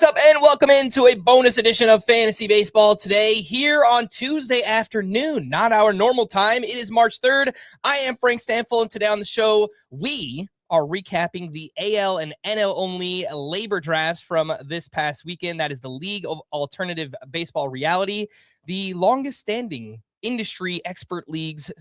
What's up, and welcome into a bonus edition of Fantasy Baseball today here on Tuesday afternoon, not our normal time. It is March 3rd. I am Frank Stampfl, and today on the show, we are recapping the AL and NL only LABR drafts from this past weekend. That is the League of Alternative Baseball Reality, the longest standing industry expert leagues,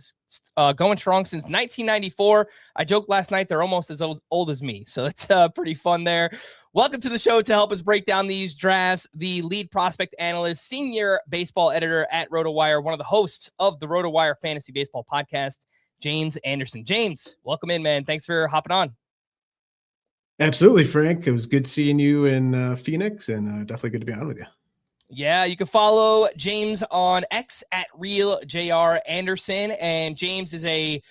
going strong since 1994. I joked last night they're almost as old as me, so it's pretty fun there. Welcome to the show to help us break down these drafts, the lead prospect analyst, senior baseball editor at Rotowire, one of the hosts of the Rotowire Fantasy Baseball podcast, James Anderson. James, welcome in, man. Thanks for hopping on. Absolutely, Frank. It was good seeing you in Phoenix, and definitely good to be on with you. Yeah, you can follow James on X at RealJRAnderson, and James is a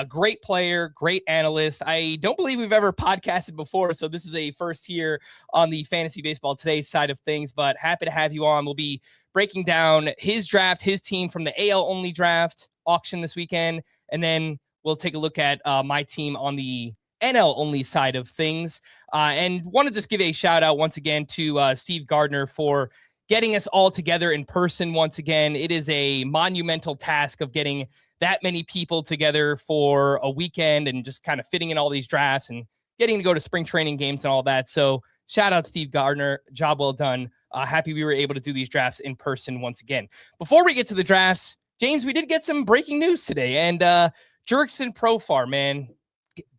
great player, great analyst. I don't believe we've ever podcasted before, so this is a first here on the Fantasy Baseball Today side of things, but happy to have you on. We'll be breaking down his draft, his team from the AL only draft auction this weekend, and then we'll take a look at my team on the NL only side of things, and want to just give a shout out once again to Steve Gardner for getting us all together in person once again. It is a monumental task of getting that many people together for a weekend and just kind of fitting in all these drafts and getting to go to spring training games and all that. So shout out Steve Gardner. Job well done. Happy we were able to do these drafts in person once again. Before we get to the drafts, James, we did get some breaking news today. And Jurickson Profar, man,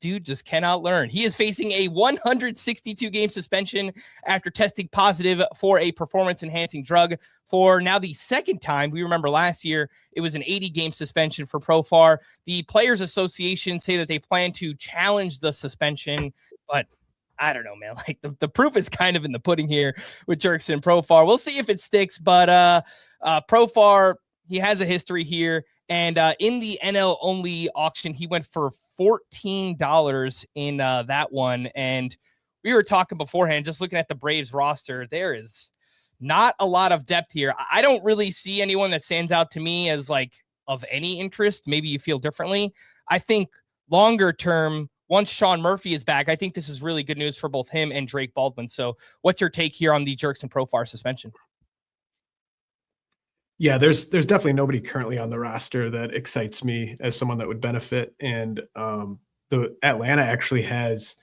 dude just cannot learn. He is facing a 162-game suspension after testing positive for a performance-enhancing drug for now the second time. We remember last year it was an 80-game suspension for Profar. The Players Association say that they plan to challenge the suspension, but I don't know, man. Like the proof is kind of in the pudding here with Jurickson Profar. We'll see if it sticks, but Profar, he has a history here. And in the NL only auction, he went for $14 in that one. And we were talking beforehand, just looking at the Braves roster, there is not a lot of depth here. I don't really see anyone that stands out to me as like of any interest. Maybe you feel differently. I think longer term, once Sean Murphy is back, I think this is really good news for both him and Drake Baldwin. So what's your take here on the Jurickson Profar suspension? Yeah, there's definitely nobody currently on the roster that excites me as someone that would benefit. And the Atlanta actually has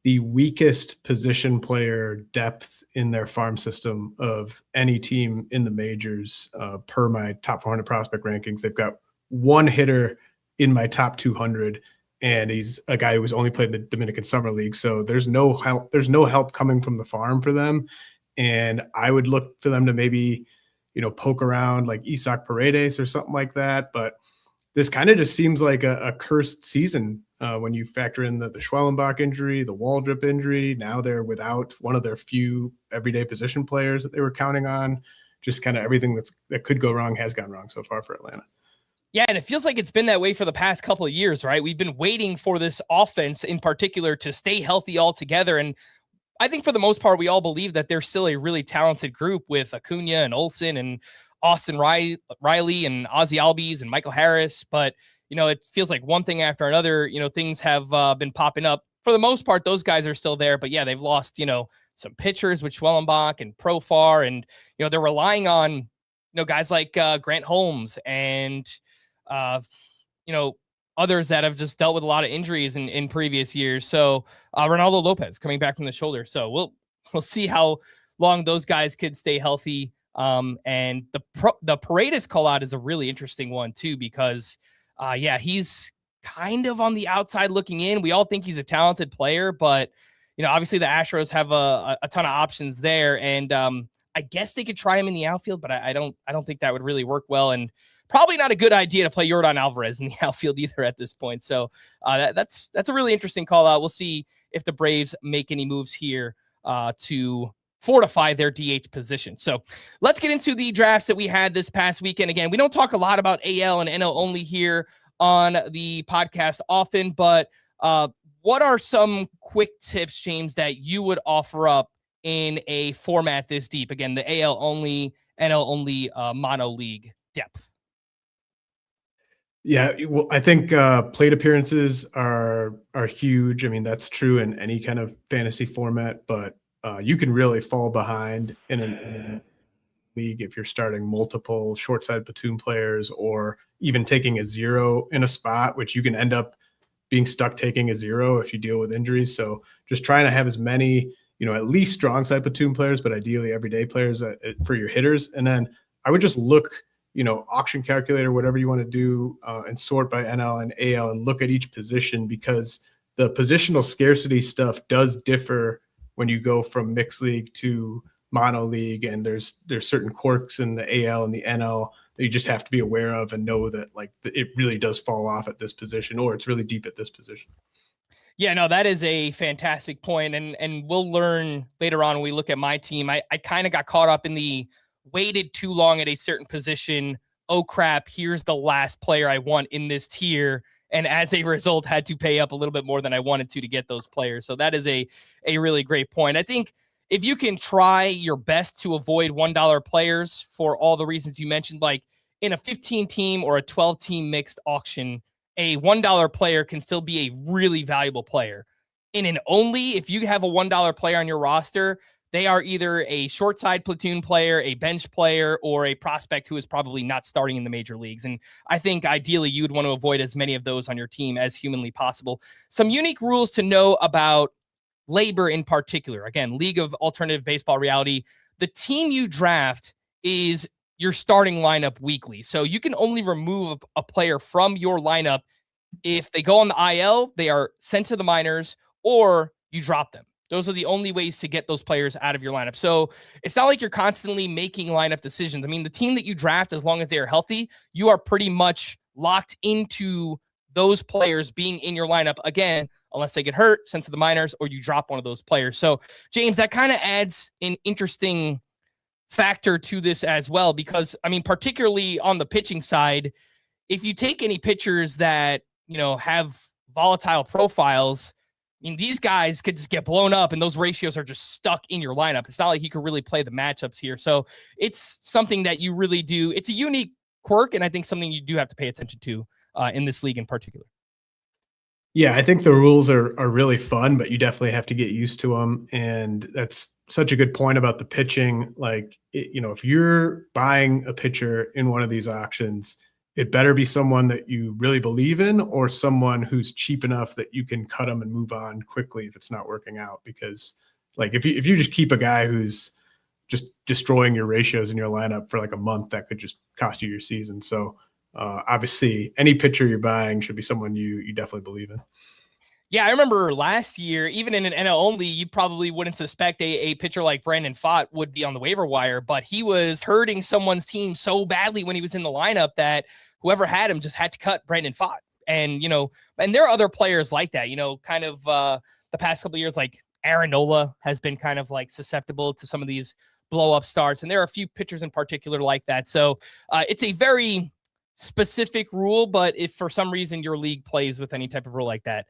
the weakest position player depth in their farm system of any team in the majors per my top 400 prospect rankings. They've got one hitter in my top 200, and he's a guy who was only played in the Dominican Summer League. So there's no help. There's no help coming from the farm for them. And I would look for them to maybe poke around like Isaac Paredes or something like that. But this kind of just seems like a cursed season when you factor in the Schwellenbach injury, the Waldrop injury. Now they're without one of their few everyday position players that they were counting on. Just kind of everything that could go wrong has gone wrong so far for Atlanta. Yeah, and it feels like it's been that way for the past couple of years, right? We've been waiting for this offense in particular to stay healthy altogether. And I think for the most part, we all believe that they're still a really talented group with Acuna and Olsen and Austin Riley and Ozzie Albies and Michael Harris. But, it feels like one thing after another, things have been popping up. For the most part, those guys are still there. But yeah, they've lost, some pitchers with Schwellenbach and Profar. And, they're relying on, guys like Grant Holmes and, others that have just dealt with a lot of injuries in previous years. So Ronaldo Lopez coming back from the shoulder. So we'll see how long those guys could stay healthy. And the Paredes call out is a really interesting one too, because he's kind of on the outside looking in. We all think he's a talented player, but obviously the Astros have a ton of options there. And I guess they could try him in the outfield, but I don't think that would really work well. And probably not a good idea to play Yordan Alvarez in the outfield either at this point. So that's a really interesting call out. We'll see if the Braves make any moves here to fortify their DH position. So let's get into the drafts that we had this past weekend. Again, we don't talk a lot about AL and NL only here on the podcast often, but what are some quick tips, James, that you would offer up in a format this deep? Again, the AL only, NL only mono league depth. Yeah, well, I think plate appearances are huge. I mean, that's true in any kind of fantasy format, but you can really fall behind in a league if you're starting multiple short side platoon players, or even taking a 0 in a spot, which you can end up being stuck taking a 0 if you deal with injuries. So just trying to have as many, at least strong side platoon players, but ideally everyday players for your hitters. And then I would just look, auction calculator, whatever you want to do, and sort by NL and AL and look at each position, because the positional scarcity stuff does differ when you go from mixed league to mono league. And there's certain quirks in the AL and the NL that you just have to be aware of and know that it really does fall off at this position, or it's really deep at this position. Yeah, no, that is a fantastic point. And we'll learn later on when we look at my team. I kind of got caught up in the waited too long at a certain position. Oh crap, here's the last player I want in this tier. And as a result, had to pay up a little bit more than I wanted to get those players. So that is a really great point. I think if you can try your best to avoid $1 players for all the reasons you mentioned, like in a 15 team or a 12 team mixed auction, a $1 player can still be a really valuable player. In an only, if you have a $1 player on your roster, they are either a short side platoon player, a bench player, or a prospect who is probably not starting in the major leagues. And I think ideally you would want to avoid as many of those on your team as humanly possible. Some unique rules to know about LABR in particular. Again, League of Alternative Baseball Reality. The team you draft is your starting lineup weekly. So you can only remove a player from your lineup if they go on the IL, they are sent to the minors, or you drop them. Those are the only ways to get those players out of your lineup. So it's not like you're constantly making lineup decisions. I mean, the team that you draft, as long as they are healthy, you are pretty much locked into those players being in your lineup, again, unless they get hurt, sent to the minors, or you drop one of those players. So, James, that kind of adds an interesting factor to this as well, because, I mean, particularly on the pitching side, if you take any pitchers that, have volatile profiles, I mean, these guys could just get blown up and those ratios are just stuck in your lineup. It's not like you can really play the matchups here. So it's something that you really do. It's a unique quirk, and I think something you do have to pay attention to in this league in particular. Yeah, I think the rules are really fun, but you definitely have to get used to them. And that's such a good point about the pitching. If you're buying a pitcher in one of these auctions, it better be someone that you really believe in, or someone who's cheap enough that you can cut them and move on quickly if it's not working out. Because if you just keep a guy who's just destroying your ratios in your lineup for like a month, that could just cost you your season. So obviously any pitcher you're buying should be someone you definitely believe in. Yeah, I remember last year, even in an NL only, you probably wouldn't suspect a pitcher like Brandon Pfaadt would be on the waiver wire, but he was hurting someone's team so badly when he was in the lineup that whoever had him just had to cut Brandon Pfaadt. And, and there are other players like that, kind of the past couple of years, like Aaron Nola has been kind of like susceptible to some of these blow up starts. And there are a few pitchers in particular like that. So it's a very specific rule, but if for some reason your league plays with any type of rule like that,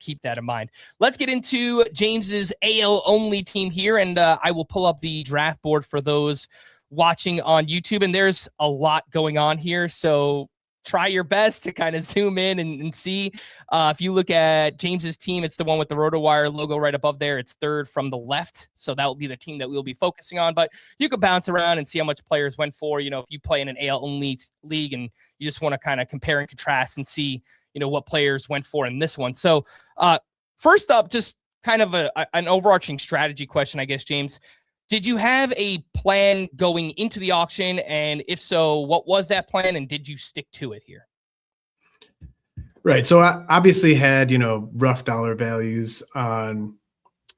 keep that in mind. Let's get into James's AL only team here, and I will pull up the draft board for those watching on YouTube, and there's a lot going on here, so try your best to kind of zoom in and see. If you look at James's team, it's the one with the Rotowire logo right above there. It's third from the left. So that will be the team that we'll be focusing on. But you could bounce around and see how much players went for. If you play in an AL only league and you just want to kind of compare and contrast and see, what players went for in this one. So first up, just kind of an overarching strategy question, I guess, James. Did you have a plan going into the auction? And if so, what was that plan? And did you stick to it here? Right. So I obviously had, rough dollar values on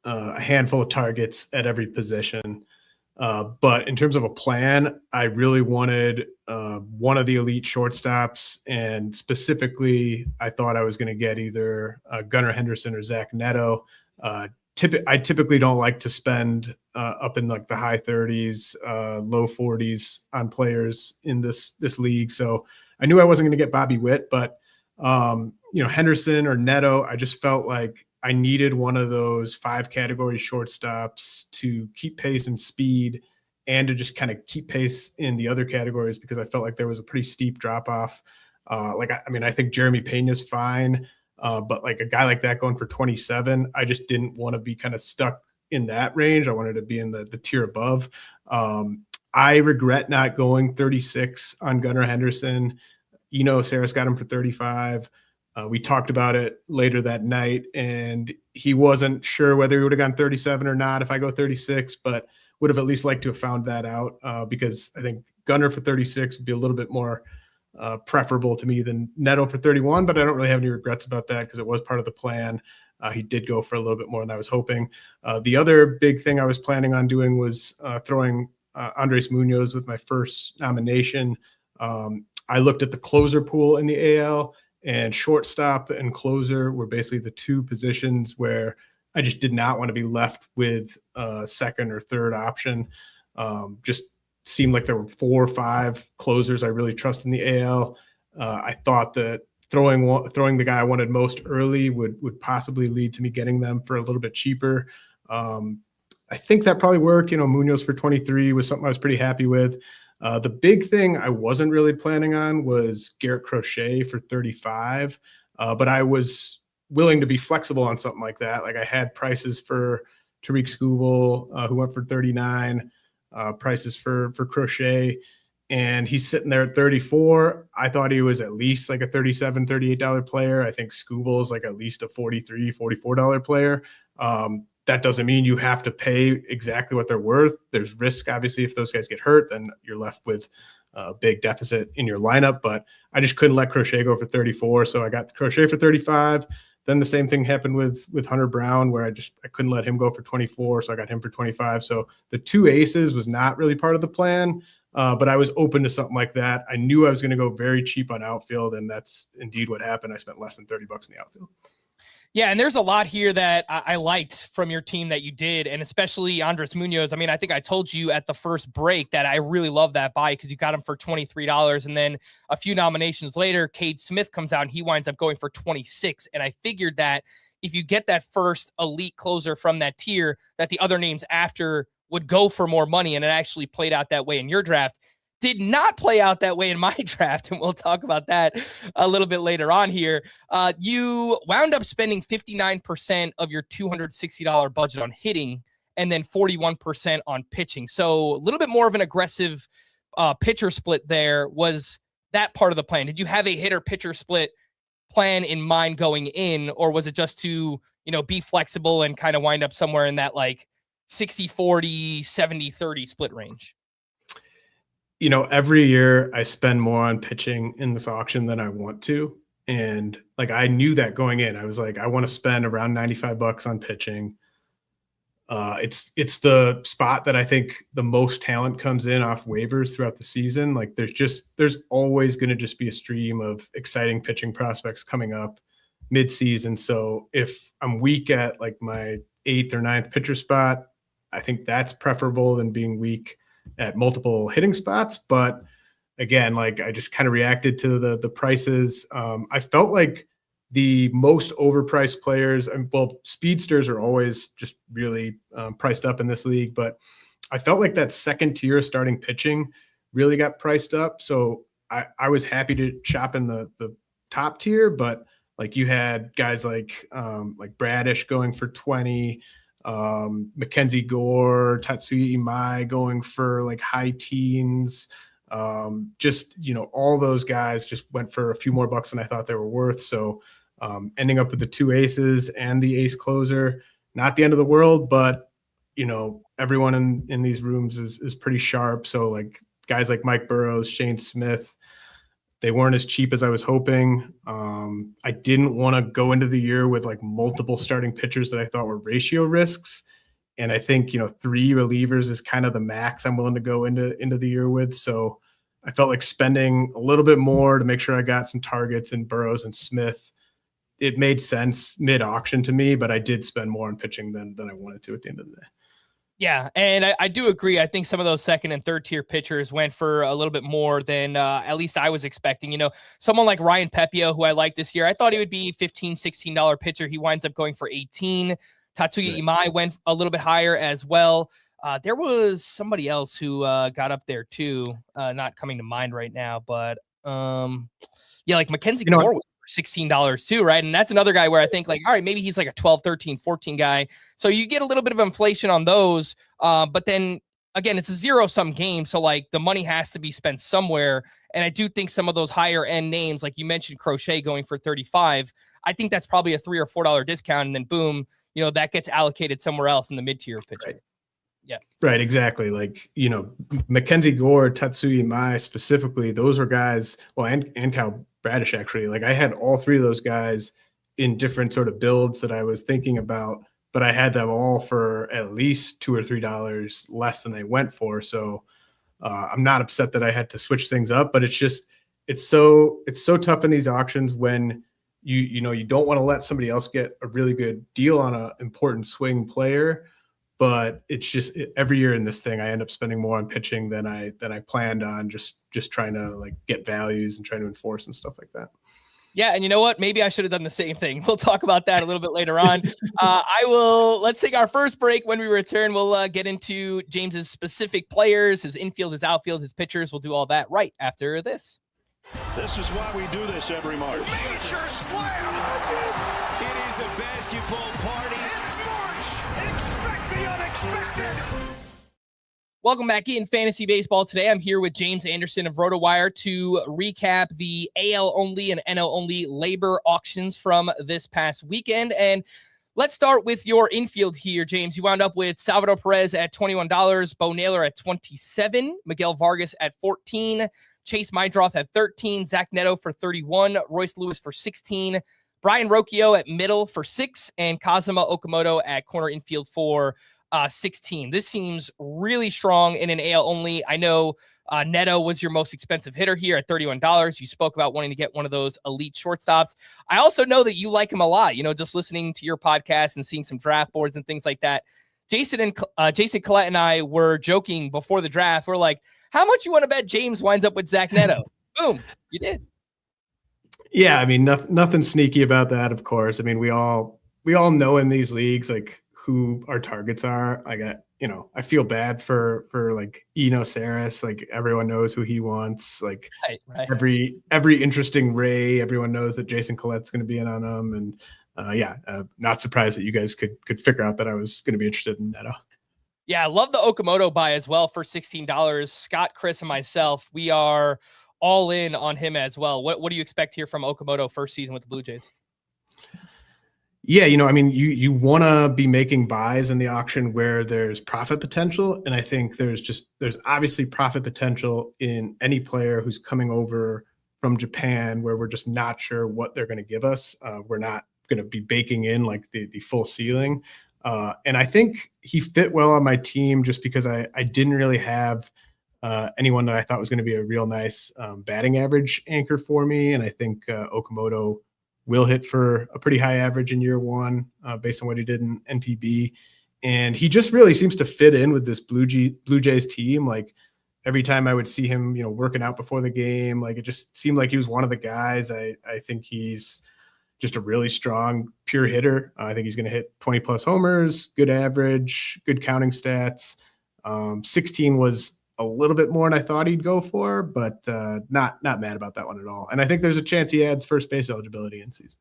a handful of targets at every position. But in terms of a plan, I really wanted one of the elite shortstops. And specifically, I thought I was going to get either Gunnar Henderson or Zach Neto. I typically don't like to spend up in like the high 30s, low 40s on players in this league. So I knew I wasn't going to get Bobby Witt, but Henderson or Neto, I just felt like I needed one of those 5 category shortstops to keep pace and speed, and to just kind of keep pace in the other categories, because I felt like there was a pretty steep drop off. I think Jeremy Pena is fine. But like a guy like that going for 27, I just didn't want to be kind of stuck in that range. I wanted to be in the tier above. I regret not going 36 on Gunnar Henderson. Saris got him for 35. We talked about it later that night, and he wasn't sure whether he would have gone 37 or not if I go 36, but would have at least liked to have found that out because I think Gunnar for 36 would be a little bit more preferable to me than Neto for 31, but I don't really have any regrets about that because it was part of the plan. He did go for a little bit more than I was hoping. The other big thing I was planning on doing was throwing Andres Munoz with my first nomination. I looked at the closer pool in the AL, and shortstop and closer were basically the two positions where I just did not want to be left with a second or third option. Just seemed like there were 4 or 5 closers I really trust in the AL. I thought that throwing the guy I wanted most early would possibly lead to me getting them for a little bit cheaper. I think that probably worked. Munoz for 23 was something I was pretty happy with. The big thing I wasn't really planning on was Garrett Crochet for 35, but I was willing to be flexible on something like that. Like I had prices for Tariq Skubal, who went for 39, prices for Crochet, and he's sitting there at 34. I thought he was at least like a $37, $38 player. I think Skubal is like at least a $43, $44 player. That doesn't mean you have to pay exactly what they're worth. There's risk, obviously, if those guys get hurt, then you're left with a big deficit in your lineup. But I just couldn't let Crochet go for 34, so I got Crochet for 35. Then the same thing happened with Hunter Brown, where I couldn't let him go for 24, so I got him for 25. So the 2 aces was not really part of the plan, but I was open to something like that. I knew I was going to go very cheap on outfield, and that's indeed what happened. I spent less than $30 in the outfield. Yeah, and there's a lot here that I liked from your team that you did, and especially Andres Munoz. I mean, I think I told you at the first break that I really love that buy because you got him for $23, and then a few nominations later, Cade Smith comes out, and he winds up going for 26, and I figured that if you get that first elite closer from that tier, that the other names after would go for more money, and it actually played out that way in your draft. Did not play out that way in my draft, and we'll talk about that a little bit later on here. You wound up spending 59% of your $260 budget on hitting and then 41% on pitching. So a little bit more of an aggressive pitcher split there. Was that part of the plan? Did you have a hitter-pitcher split plan in mind going in, or was it just to, be flexible and kind of wind up somewhere in that like 60-40, 70-30 split range? Every year I spend more on pitching in this auction than I want to. And like, I knew that going in. I was like, I want to spend around $95 on pitching. It's the spot that I think the most talent comes in off waivers throughout the season. Like there's always going to just be a stream of exciting pitching prospects coming up mid-season. So if I'm weak at like my 8th or 9th pitcher spot, I think that's preferable than being weak at multiple hitting spots. But again, like I just kind of reacted to the prices. I felt like the most overpriced players, speedsters are always just really priced up in this league, but I felt like that second tier starting pitching really got priced up. So I was happy to shop in the top tier, but like you had guys like Bradish going for 20, Mackenzie Gore, Tatsuya Imai going for like high teens. All those guys just went for a few more bucks than I thought they were worth. So ending up with the 2 aces and the ace closer, not the end of the world, but everyone in these rooms is pretty sharp. So like guys like Mike Burrows, Shane Smith, they weren't as cheap as I was hoping. I didn't want to go into the year with like multiple starting pitchers that I thought were ratio risks. And I think, 3 relievers is kind of the max I'm willing to go into the year with. So I felt like spending a little bit more to make sure I got some targets in Burrows and Smith. It made sense mid-auction to me, but I did spend more on pitching than I wanted to at the end of the day. Yeah, and I do agree. I think some of those second and third tier pitchers went for a little bit more than at least I was expecting. Someone like Ryan Pepio, who I like this year, I thought he would be $15, $16 pitcher. He winds up going for 18. Tatsuya Imai went a little bit higher as well. There was somebody else who got up there too, not coming to mind right now, but like Mackenzie Gore. $16 too, right? And that's another guy where I think like, all right, maybe he's like a 12, 13, 14 guy. So you get a little bit of inflation on those. But then again, it's a zero-sum game. So like the money has to be spent somewhere. And I do think some of those higher end names, like you mentioned, Crochet going for 35, I think that's probably a $3 or $4 discount. And then boom, that gets allocated somewhere else in the mid-tier pitcher. Right. Yeah. Right. Exactly. Like, Mackenzie Gore, Tatsuya Mai specifically, those are guys, well, and Kyle Bradish, actually. Like I had all three of those guys in different sort of builds that I was thinking about, but I had them all for at least $2 or $3 less than they went for. So I'm not upset that I had to switch things up, but it's so tough in these auctions when you don't want to let somebody else get a really good deal on an important swing player. But it's just every year in this thing, I end up spending more on pitching than I planned on, just trying to like get values and trying to enforce and stuff like that. Yeah, and you know what? Maybe I should have done the same thing. We'll talk about that a little bit later on. Let's take our first break. When we return, we'll get into James's specific players, his infield, his outfield, his pitchers. We'll do all that right after this. This is why we do this every March. Major slam! It is a basketball party. It's March! Expect the unexpected! Welcome back in Fantasy Baseball. Today, I'm here with James Anderson of Rotowire to recap the AL only and NL only LABR auctions from this past weekend. And let's start with your infield here, James. You wound up with Salvador Perez at $21, Bo Naylor at $27, Miguel Vargas at $14, Chase Mydroth at $13, Zach Neto for $31, Royce Lewis for $16, Brian Rocchio at middle for $6, and Kazuma Okamoto at corner infield for $16. This seems really strong in an AL only. I know Neto was your most expensive hitter here at $31. You spoke about wanting to get one of those elite shortstops. I also know that you like him a lot, just listening to your podcast and seeing some draft boards and things like that. Jason Collette and I were joking before the draft. We're like, how much you want to bet James winds up with Zach Neto? Boom, you did. Yeah, I mean, nothing sneaky about that, of course. I mean, we all know in these leagues, like, who our targets are. I feel bad for like Eno Saris, like everyone knows who he wants. Like right. Every interesting Ray, everyone knows that Jason Collette's going to be in on them. And not surprised that you guys could figure out that I was going to be interested in Neto. Yeah, I love the Okamoto buy as well for $16. Scott, Chris, and myself, we are all in on him as well. What do you expect here from Okamoto first season with the Blue Jays? Yeah, I mean, you want to be making buys in the auction where there's profit potential. And I think there's obviously profit potential in any player who's coming over from Japan where we're just not sure what they're going to give us. We're not going to be baking in like the full ceiling. And I think he fit well on my team just because I didn't really have anyone that I thought was going to be a real nice batting average anchor for me. And I think Okamoto will hit for a pretty high average in year one based on what he did in NPB. And he just really seems to fit in with this Blue Jays team. Like every time I would see him, working out before the game, like it just seemed like he was one of the guys. I think he's just a really strong, pure hitter. I think he's going to hit 20 plus homers, good average, good counting stats. 16 was a little bit more than I thought he'd go for, but not mad about that one at all. And I think there's a chance he adds first base eligibility in season.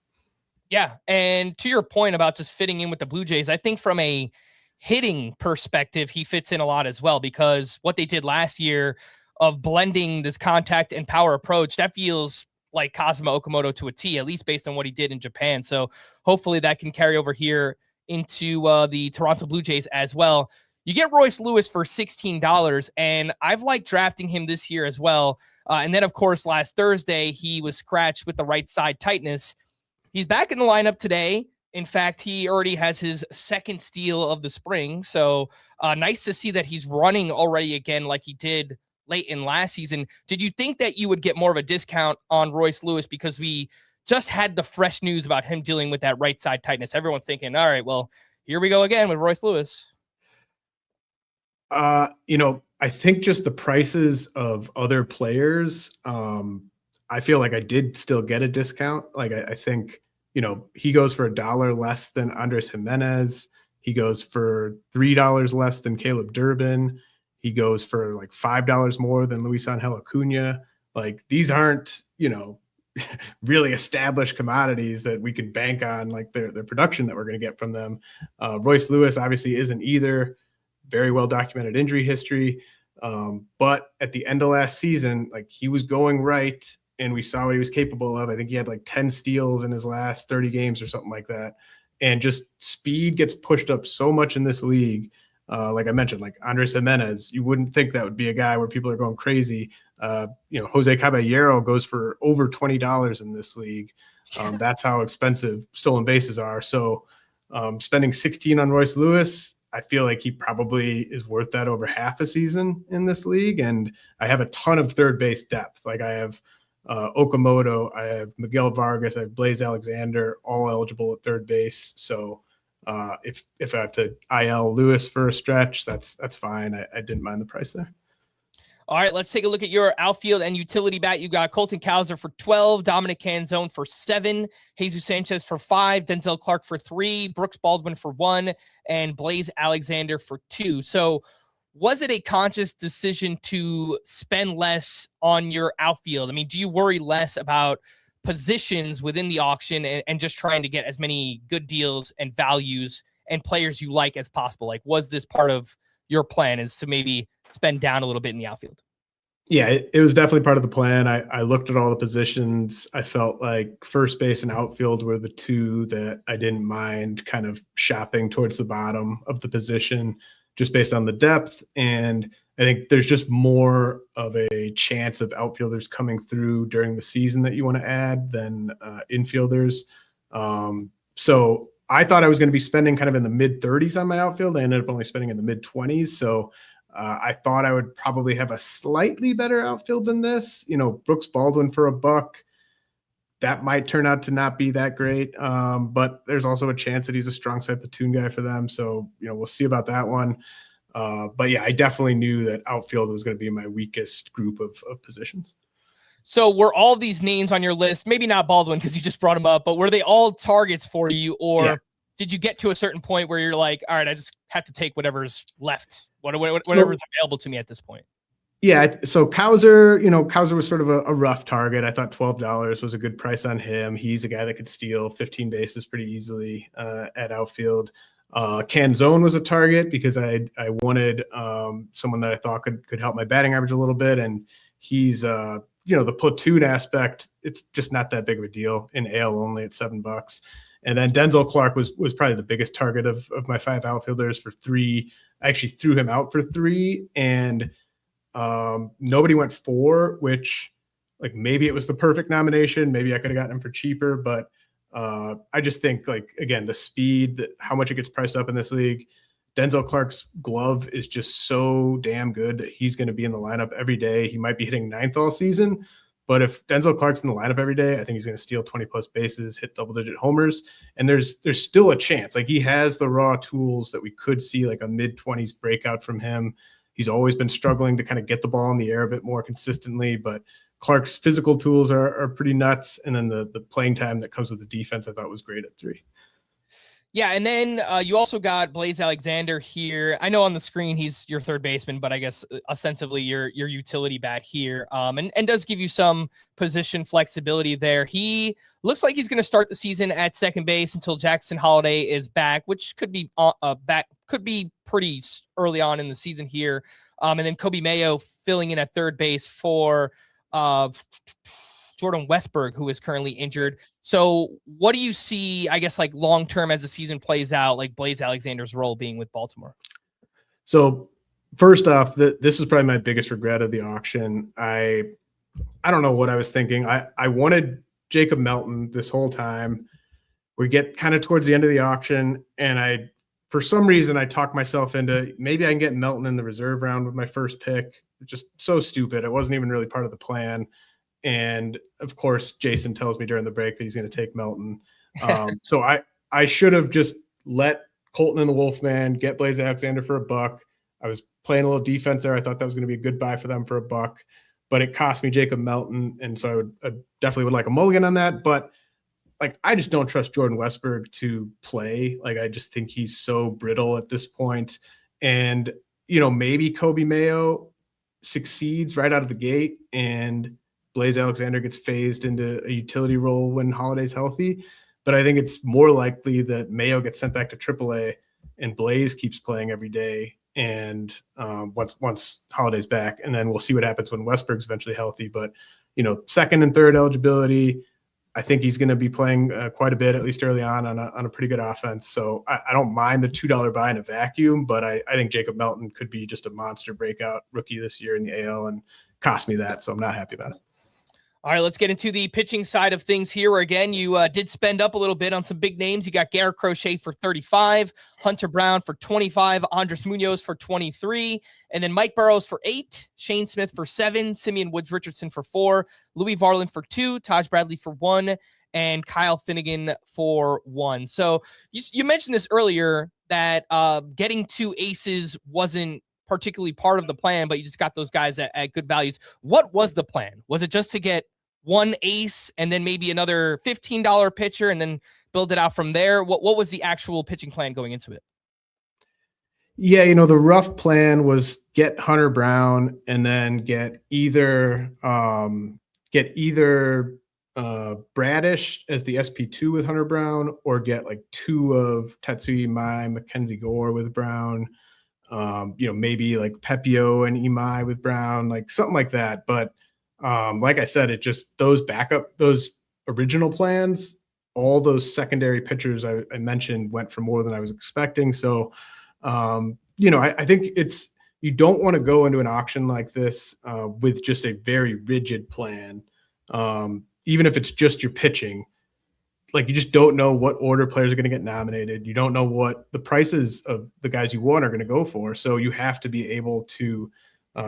Yeah, and to your point about just fitting in with the Blue Jays, I think from a hitting perspective, he fits in a lot as well because what they did last year of blending this contact and power approach, that feels like Kazuma Okamoto to a T, at least based on what he did in Japan. So hopefully that can carry over here into the Toronto Blue Jays as well. You get Royce Lewis for $16, and I've liked drafting him this year as well. And then, of course, last Thursday, he was scratched with the right side tightness. He's back in the lineup today. In fact, he already has his second steal of the spring. So nice to see that he's running already again like he did late in last season. Did you think that you would get more of a discount on Royce Lewis because we just had the fresh news about him dealing with that right side tightness? Everyone's thinking, all right, well, here we go again with Royce Lewis. I think just the prices of other players, I feel like I did still get a discount. Like I think, he goes for $1 less than Andres Jimenez. He goes for $3 less than Caleb Durbin. He goes for like $5 more than Luis Angel Acuna. Like these aren't, really established commodities that we could bank on, like their production that we're going to get from them. Royce Lewis obviously isn't either. Very well documented injury history. But at the end of last season, like he was going right and we saw what he was capable of. I think he had like 10 steals in his last 30 games or something like that. And just speed gets pushed up so much in this league. Like I mentioned, like Andres Jimenez, you wouldn't think that would be a guy where people are going crazy. Jose Caballero goes for over $20 in this league. That's how expensive stolen bases are. So spending 16 on Royce Lewis, I feel like he probably is worth that over half a season in this league. And I have a ton of third base depth. Like I have Okamoto, I have Miguel Vargas, I have Blaze Alexander, all eligible at third base. So if I have to IL Lewis for a stretch, that's fine. I didn't mind the price there. All right, let's take a look at your outfield and utility bat. You got Colton Cowser for 12, Dominic Canzone for 7, Jesus Sanchez for 5, Denzel Clark for 3, Brooks Baldwin for 1, and Blaze Alexander for 2. So was it a conscious decision to spend less on your outfield? I mean, do you worry less about positions within the auction and just trying to get as many good deals and values and players you like as possible? Like, was this part of your plan, is to maybe spend down a little bit in the outfield? Yeah, it was definitely part of the plan. I looked at all the positions. I felt like first base and outfield were the two that I didn't mind kind of shopping towards the bottom of the position just based on the depth. And I think there's just more of a chance of outfielders coming through during the season that you want to add than infielders. So I thought I was going to be spending kind of in the mid 30s on my outfield. I ended up only spending in the mid 20s. So I thought I would probably have a slightly better outfield than this. Brooks Baldwin for $1, that might turn out to not be that great. But there's also a chance that he's a strong side platoon guy for them. So, we'll see about that one. But yeah, I definitely knew that outfield was going to be my weakest group of positions. So were all these names on your list, maybe not Baldwin because you just brought him up, but were they all targets for you? Or did you get to a certain point where you're like, all right, I just have to take whatever's left, whatever's available to me at this point? Yeah. So Cowser was sort of a rough target. I thought $12 was a good price on him. He's a guy that could steal 15 bases pretty easily at outfield. Canzone was a target because I wanted someone that I thought could help my batting average a little bit. And he's, the platoon aspect, it's just not that big of a deal in AL only at $7. And then Denzel Clark was probably the biggest target of my 5 outfielders for 3. I actually threw him out for 3 and nobody went 4, which like maybe it was the perfect nomination. Maybe I could have gotten him for cheaper, but I just think like, again, the speed, how much it gets priced up in this league. Denzel Clark's glove is just so damn good that he's going to be in the lineup every day. He might be hitting 9th all season, but if Denzel Clark's in the lineup every day, I think he's going to steal 20 plus bases, hit double-digit homers, and there's still a chance. Like he has the raw tools that we could see like a mid-20s breakout from him. He's always been struggling to kind of get the ball in the air a bit more consistently, but Clark's physical tools are pretty nuts. And then the playing time that comes with the defense I thought was great at 3. Yeah, and then you also got Blaze Alexander here. I know on the screen he's your third baseman, but I guess ostensibly your utility bat here, and does give you some position flexibility there. He looks like he's going to start the season at second base until Jackson Holiday is back, which could be pretty early on in the season here. And then Kobe Mayo filling in at third base for Jordan Westburg, who is currently injured. So what do you see, I guess, like long-term as the season plays out, like Blaze Alexander's role being with Baltimore? So first off, this is probably my biggest regret of the auction. I don't know what I was thinking. I wanted Jacob Melton this whole time. We get kind of towards the end of the auction, and for some reason, I talked myself into maybe I can get Melton in the reserve round with my first pick. It's just so stupid. It wasn't even really part of the plan. And of course, Jason tells me during the break that he's going to take Melton. So I should have just let Colton and the Wolfman get Blaze Alexander for $1. I was playing a little defense there. I thought that was going to be a good buy for them for $1, but it cost me Jacob Melton. And so I definitely would like a mulligan on that. But like, I just don't trust Jordan Westburg to play. Like, I just think he's so brittle at this point. And, maybe Kobe Mayo succeeds right out of the gate and Blaze Alexander gets phased into a utility role when Holiday's healthy. But I think it's more likely that Mayo gets sent back to AAA and Blaze keeps playing every day. And once Holiday's back, and then we'll see what happens when Westberg's eventually healthy. But, second and third eligibility, I think he's going to be playing quite a bit, at least early on a pretty good offense. So I don't mind the $2 buy in a vacuum, but I think Jacob Melton could be just a monster breakout rookie this year in the AL and cost me that. So I'm not happy about it. All right, let's get into the pitching side of things here. Where again, you did spend up a little bit on some big names. You got Garrett Crochet for 35, Hunter Brown for 25, Andres Munoz for 23, and then Mike Burrows for 8, Shane Smith for 7, Simeon Woods Richardson for 4, Louis Varland for 2, Taj Bradley for 1, and Kyle Finnegan for 1. So you mentioned this earlier that getting 2 aces wasn't particularly part of the plan, but you just got those guys at good values. What was the plan? Was it just to get 1 ace and then maybe another $15 pitcher and then build it out from there? What was the actual pitching plan going into it? Yeah, the rough plan was get Hunter Brown and then get either Bradish as the SP2 with Hunter Brown, or get like 2 of Tetsuya Imai, Mackenzie Gore with Brown, maybe like Pepio and Imai with Brown, like something like that. But like I said, it just those original plans, all those secondary pitchers I mentioned went for more than I was expecting. So, I think you don't want to go into an auction like this with just a very rigid plan. Even if it's just your pitching, like you just don't know what order players are going to get nominated. You don't know what the prices of the guys you want are going to go for. So you have to be able to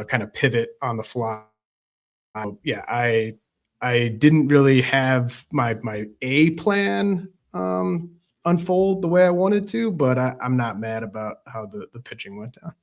kind of pivot on the fly. Yeah, I didn't really have my A plan unfold the way I wanted to, but I'm not mad about how the pitching went down.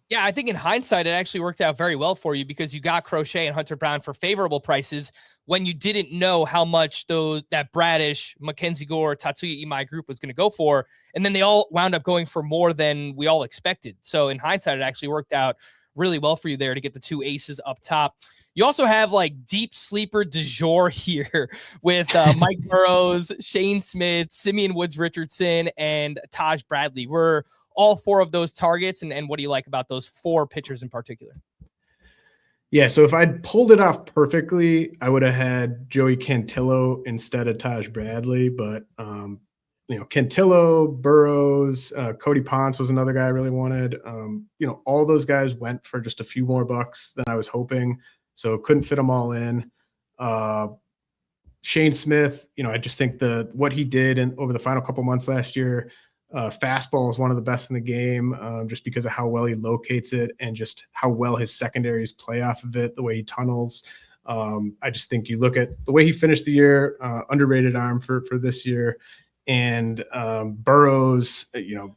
Yeah, I think in hindsight, it actually worked out very well for you because you got Crochet and Hunter Brown for favorable prices when you didn't know how much that Bradish, Mackenzie Gore, Tatsuya Imai group was going to go for. And then they all wound up going for more than we all expected. So in hindsight, it actually worked out really well for you there to get the 2 aces up top. You also have like deep sleeper du jour here with Mike Burrows, Shane Smith, Simeon Woods Richardson, and Taj Bradley. Were all 4 of those targets, and what do you like about those 4 pitchers in particular? Yeah, so if I'd pulled it off perfectly, I would have had Joey Cantillo instead of Taj Bradley. But Cantillo, Burrows, Cody Ponce was another guy I really wanted. All those guys went for just a few more bucks than I was hoping. So couldn't fit them all in. Shane Smith, I just think what he did over the final couple months last year, fastball is one of the best in the game, just because of how well he locates it and just how well his secondaries play off of it, the way he tunnels. I just think you look at the way he finished the year, underrated arm for this year. And Burrows,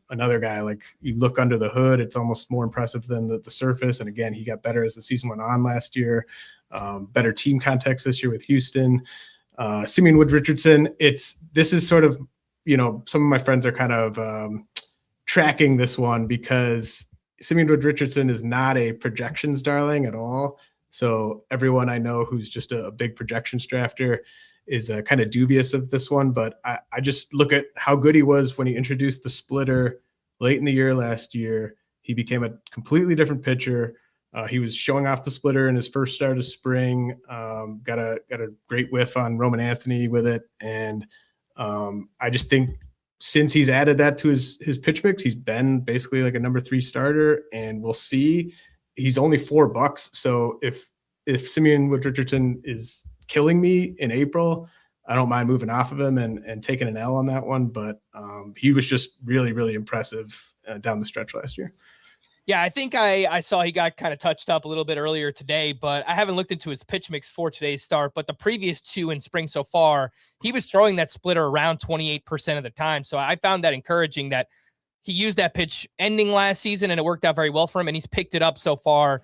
another guy, like you look under the hood, it's almost more impressive than the surface. And again, he got better as the season went on last year, better team context this year with Houston. Simeon Wood Richardson, this is sort of, some of my friends are kind of tracking this one because Simeon Wood Richardson is not a projections darling at all. So everyone I know who's just a big projections drafter is kind of dubious of this one, but I just look at how good he was when he introduced the splitter late in the year last year. He became a completely different pitcher. He was showing off the splitter in his first start of spring, got a great whiff on Roman Anthony with it. And I just think since he's added that to his pitch mix, he's been basically like a number 3 starter, and we'll see. He's only $4. So if Simeon Wood Richardson is killing me in April, I don't mind moving off of him and taking an L on that one. But he was just really, really impressive down the stretch last year. Yeah, I think I saw he got kind of touched up a little bit earlier today, but I haven't looked into his pitch mix for today's start. But the previous 2 in spring so far, he was throwing that splitter around 28% of the time. So I found that encouraging that he used that pitch ending last season and it worked out very well for him. And he's picked it up so far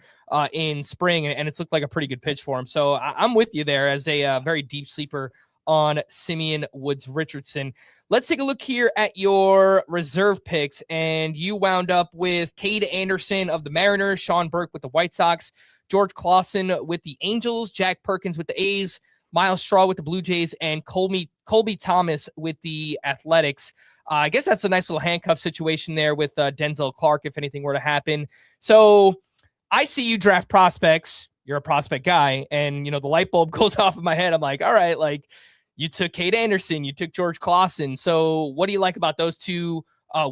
in spring, and it's looked like a pretty good pitch for him. So I'm with you there as a very deep sleeper on Simeon Woods Richardson. Let's take a look here at your reserve picks. And you wound up with Cade Anderson of the Mariners, Sean Burke with the White Sox, George Clausen with the Angels, Jack Perkins with the A's, Miles Straw with the Blue Jays, and Colby Thomas with the Athletics. I guess that's a nice little handcuff situation there with Denzel Clark if anything were to happen. So I see you draft prospects. You're a prospect guy. And, the light bulb goes off in my head. I'm like, all right, like you took Cade Anderson, you took George Clausen. So what do you like about those two?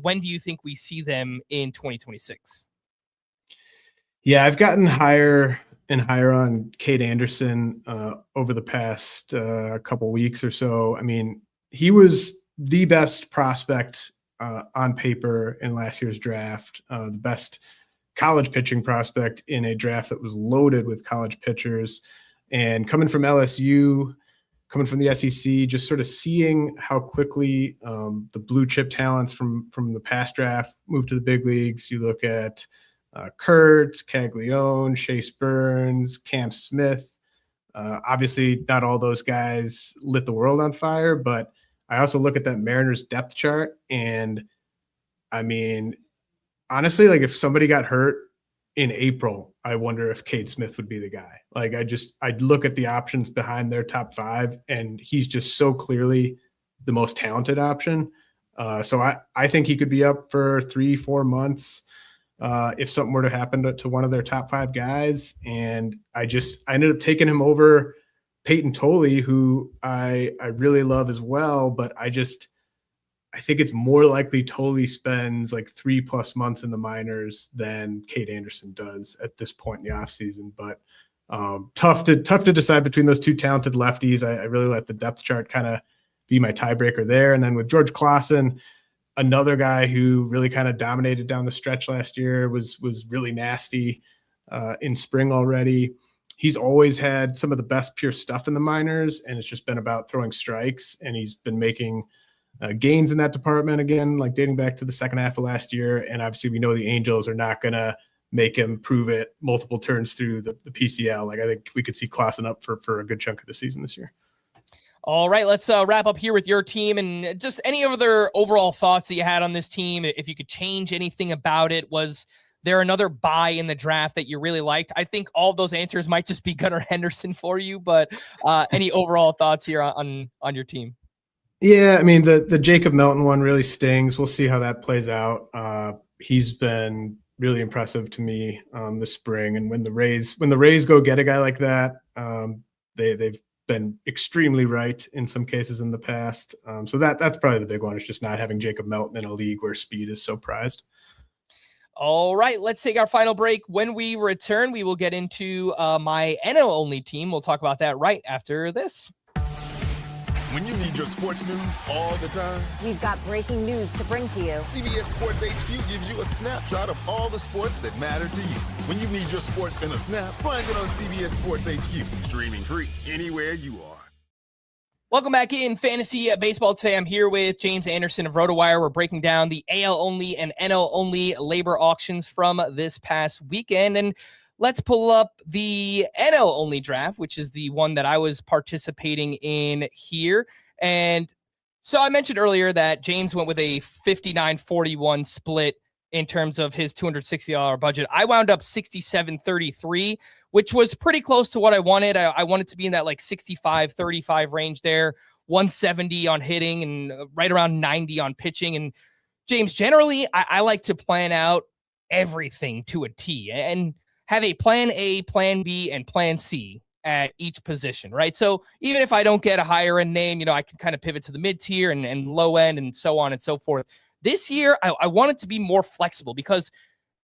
When do you think we see them in 2026? Yeah, I've gotten higher and higher on Cade Anderson over the past couple weeks or so. I mean, he was the best prospect on paper in last year's draft, the best college pitching prospect in a draft that was loaded with college pitchers. And coming from LSU, coming from the SEC, just sort of seeing how quickly the blue chip talents from the past draft moved to the big leagues. You look at Kurtz, Caglione, Chase Burns, Cam Smith. Obviously, not all those guys lit the world on fire, but I also look at that Mariners depth chart, and I mean, honestly, like if somebody got hurt in April, I wonder if Cade Smith would be the guy. Like I'd look at the options behind their top five, and he's just so clearly the most talented option. So I think he could be up for 3-4 months if something were to happen to one of their top five guys. And I ended up taking him over Peyton Tolley, who I really love as well, but I think it's more likely Tolley spends like 3+ months in the minors than Cade Anderson does at this point in the offseason. But tough to decide between those two talented lefties. I really let the depth chart kind of be my tiebreaker there. And then with George Clausen, another guy who really kind of dominated down the stretch last year, was really nasty in spring already. He's always had some of the best pure stuff in the minors, and it's just been about throwing strikes, and he's been making gains in that department again, like dating back to the second half of last year. And obviously we know the Angels are not going to make him prove it multiple turns through the PCL. Like I think we could see Clausen up for a good chunk of the season this year. All right, let's wrap up here with your team and just any other overall thoughts that you had on this team. If you could change anything about it, was there another buy in the draft that you really liked? I think all of those answers might just be Gunnar Henderson for you, but any overall thoughts here on your team? Yeah, I mean, the Jacob Melton one really stings. We'll see how that plays out. He's been really impressive to me this spring. And when the Rays go get a guy like that, they've been extremely right in some cases in the past. So that's probably the big one. It's just not having Jacob Melton in a league where speed is so prized. All right, let's take our final break. When we return, we will get into my NL only team. We'll talk about that right after this. When you need your sports news all the time, we've got breaking news to bring to you. CBS Sports HQ gives you a snapshot of all the sports that matter to you. When you need your sports in a snap, find it on CBS Sports HQ, streaming free anywhere you are. Welcome back in Fantasy Baseball. Today I'm here with James Anderson of Rotowire. We're breaking down the AL only and NL only labor auctions from this past weekend. And let's pull up the NL only draft, which is the one that I was participating in here. And so I mentioned earlier that James went with a 59-41 split in terms of his $260 budget. I wound up 67-33, which was pretty close to what I wanted. I wanted to be in that like 65-35 range there, 170 on hitting and right around 90 on pitching. And James, generally, I like to plan out everything to a T and have a plan A, plan B, and plan C at each position, right? So even if I don't get a higher end name, I can kind of pivot to the mid tier and low end and so on and so forth. This year, I wanted to be more flexible because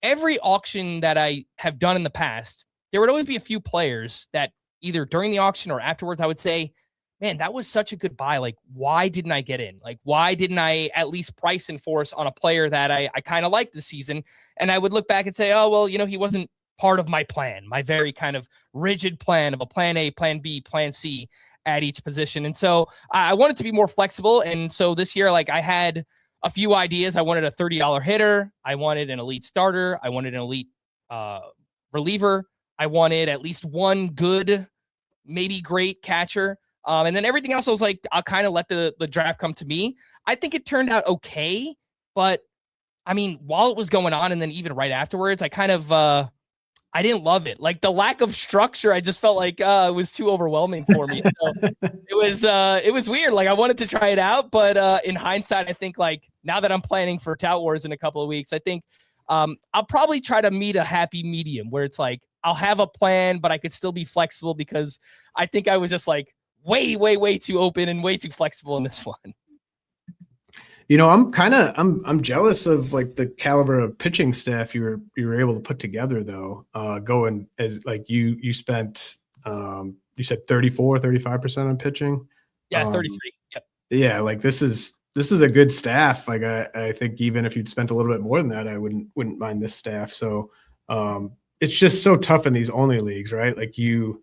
every auction that I have done in the past, there would always be a few players that either during the auction or afterwards, I would say, man, that was such a good buy. Like, why didn't I get in? Like, why didn't I at least price enforce on a player that I kind of liked this season? And I would look back and say, oh, well, he wasn't part of my plan, my very kind of rigid plan of a plan A, plan B, plan C at each position. And so I wanted to be more flexible. And so this year, like I had a few ideas. I wanted a $30 hitter. I wanted an elite starter. I wanted an elite reliever. I wanted at least one good, maybe great catcher. And then everything else, I was like, I'll kind of let the draft come to me. I think it turned out okay, but I mean, while it was going on and then even right afterwards, I kind of, I didn't love it. Like the lack of structure, I just felt like it was too overwhelming for me. So it was weird. Like I wanted to try it out, but in hindsight, I think like now that I'm planning for Tout Wars in a couple of weeks, I think I'll probably try to meet a happy medium where it's like I'll have a plan, but I could still be flexible because I think I was just like way too open and way too flexible in this one. I'm jealous of like the caliber of pitching staff you were able to put together though. Going as like you spent you said 35% on pitching. Yeah, 33. Yep. Yeah, like this is a good staff. Like I think even if you'd spent a little bit more than that, I wouldn't mind this staff. So it's just so tough in these only leagues, right? Like you're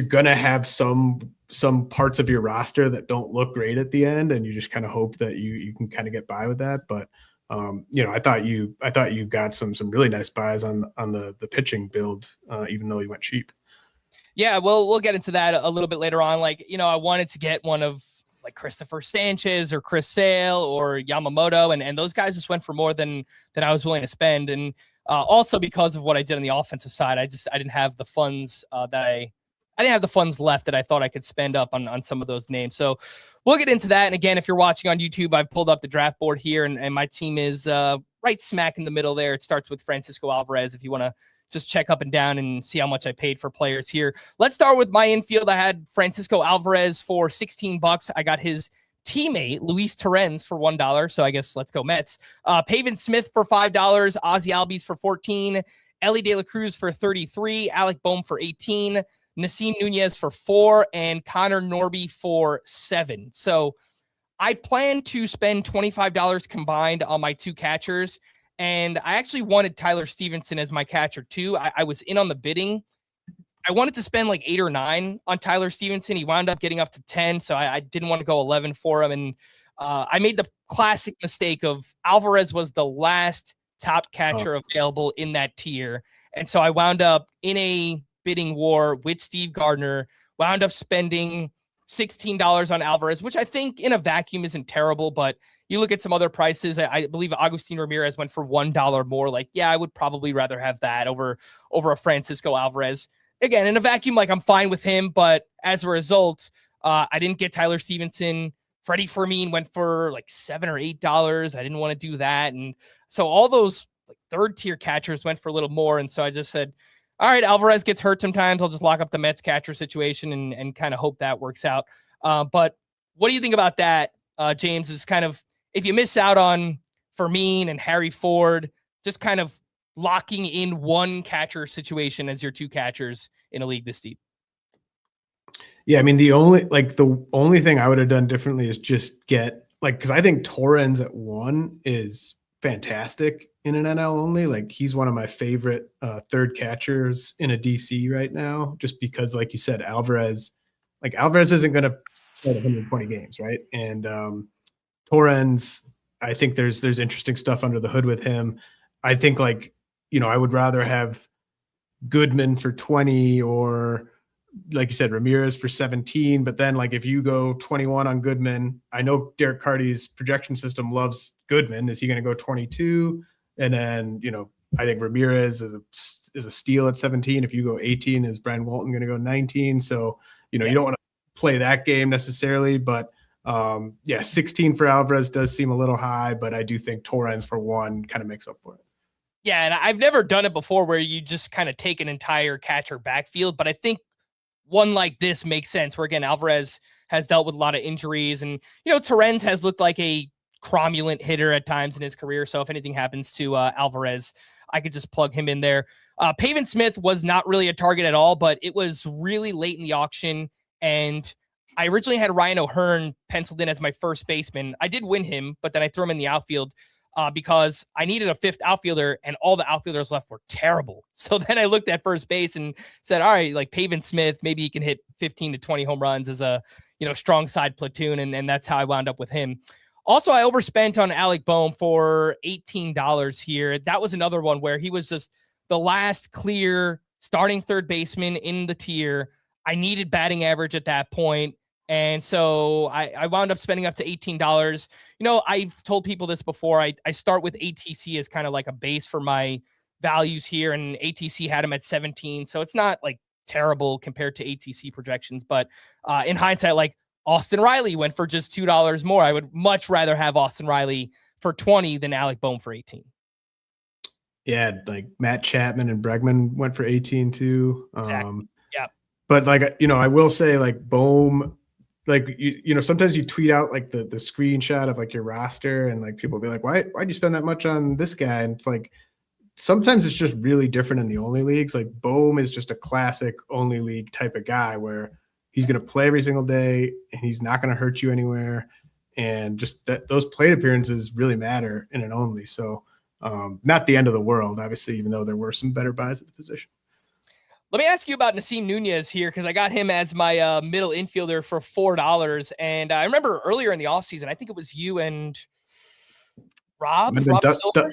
gonna have some parts of your roster that don't look great at the end, and you just kind of hope that you can kind of get by with that. But I thought you got some really nice buys on the pitching build, even though you went cheap. Yeah, well, we'll get into that a little bit later on. Like, I wanted to get one of like Christopher Sanchez or Chris Sale or Yamamoto, and those guys just went for more than I was willing to spend. And also because of what I did on the offensive side, I didn't have the funds I didn't have the funds left that I thought I could spend up on some of those names. So we'll get into that. And again, if you're watching on YouTube, I've pulled up the draft board here, and my team is right smack in the middle there. It starts with Francisco Alvarez. If you want to just check up and down and see how much I paid for players here. Let's start with my infield. I had Francisco Alvarez for $16. I got his teammate, Luis Torrens, for $1. So I guess let's go Mets. Pavin Smith for $5. Ozzy Albies for $14. Ellie De La Cruz for $33. Alec Boehm for $18. Nasim Nunez for $4, and Connor Norby for $7. So I plan to spend $25 combined on my two catchers, and I actually wanted Tyler Stevenson as my catcher too. I was in on the bidding. I wanted to spend like 8 or 9 on Tyler Stevenson. He wound up getting up to 10, so I didn't want to go 11 for him. And I made the classic mistake of Alvarez was the last top catcher available in that tier, and so I wound up in a bidding war with Steve Gardner, wound up spending $16 on Alvarez, which I think in a vacuum isn't terrible, but you look at some other prices. I believe Agustin Ramirez went for $1 more. Like, yeah, I would probably rather have that over a Francisco Alvarez. Again, in a vacuum, like I'm fine with him, but as a result, I didn't get Tyler Stevenson. Freddie Fermin went for like $7 or $8. I didn't want to do that. And so all those like third tier catchers went for a little more. And so I just said, all right, Alvarez gets hurt sometimes. I'll just lock up the Mets catcher situation and kind of hope that works out. But what do you think about that, James? Is kind of, if you miss out on Fermin and Harry Ford, just kind of locking in one catcher situation as your two catchers in a league this deep. Yeah, I mean, the only thing I would have done differently is just get because I think Torrens at 1 is fantastic in an NL only. Like he's one of my favorite third catchers in a DC right now, just because, like you said, Alvarez isn't going to start 120 games, right? And Torrens, I think there's interesting stuff under the hood with him. I think I would rather have Goodman for 20 or, like you said, Ramirez for 17. But then if you go 21 on Goodman, I know Derek Carty's projection system loves Goodman. Is he going to go 22? And then, I think Ramirez is a steal at 17. If you go 18, is Brian Walton going to go 19? So, you don't want to play that game necessarily, but 16 for Alvarez does seem a little high, but I do think Torrens for 1 kind of makes up for it. Yeah. And I've never done it before where you just kind of take an entire catcher backfield, but I think one like this makes sense where, again, Alvarez has dealt with a lot of injuries, and, Torrens has looked like a cromulent hitter at times in his career. So if anything happens to Alvarez, I could just plug him in there. Pavin Smith was not really a target at all, but it was really late in the auction. And I originally had Ryan O'Hearn penciled in as my first baseman. I did win him, but then I threw him in the outfield because I needed a 5th outfielder, and all the outfielders left were terrible. So then I looked at first base and said, all right, like Pavin Smith, maybe he can hit 15 to 20 home runs as a, strong side platoon. And that's how I wound up with him. Also, I overspent on Alec Boehm for $18 here. That was another one where he was just the last clear starting third baseman in the tier. I needed batting average at that point. And so I wound up spending up to $18. I've told people this before. I start with ATC as kind of like a base for my values here, and ATC had him at 17. So it's not like terrible compared to ATC projections. But in hindsight, like Austin Riley went for just $2 more. I would much rather have Austin Riley for 20 than Alec Bohm for 18. Yeah, like Matt Chapman and Bregman went for 18 too. Exactly. Yeah. But like, I will say like Bohm, like, sometimes you tweet out like the screenshot of like your roster and like people will be like, why'd you spend that much on this guy? And it's like, sometimes it's just really different in the only leagues. Like Bohm is just a classic only league type of guy where he's going to play every single day and he's not going to hurt you anywhere. And just those plate appearances really matter in an only. So not the end of the world, obviously, even though there were some better buys at the position. Let me ask you about Nasim Nunez here, because I got him as my middle infielder for $4. And I remember earlier in the offseason, I think it was you and Rob Silver.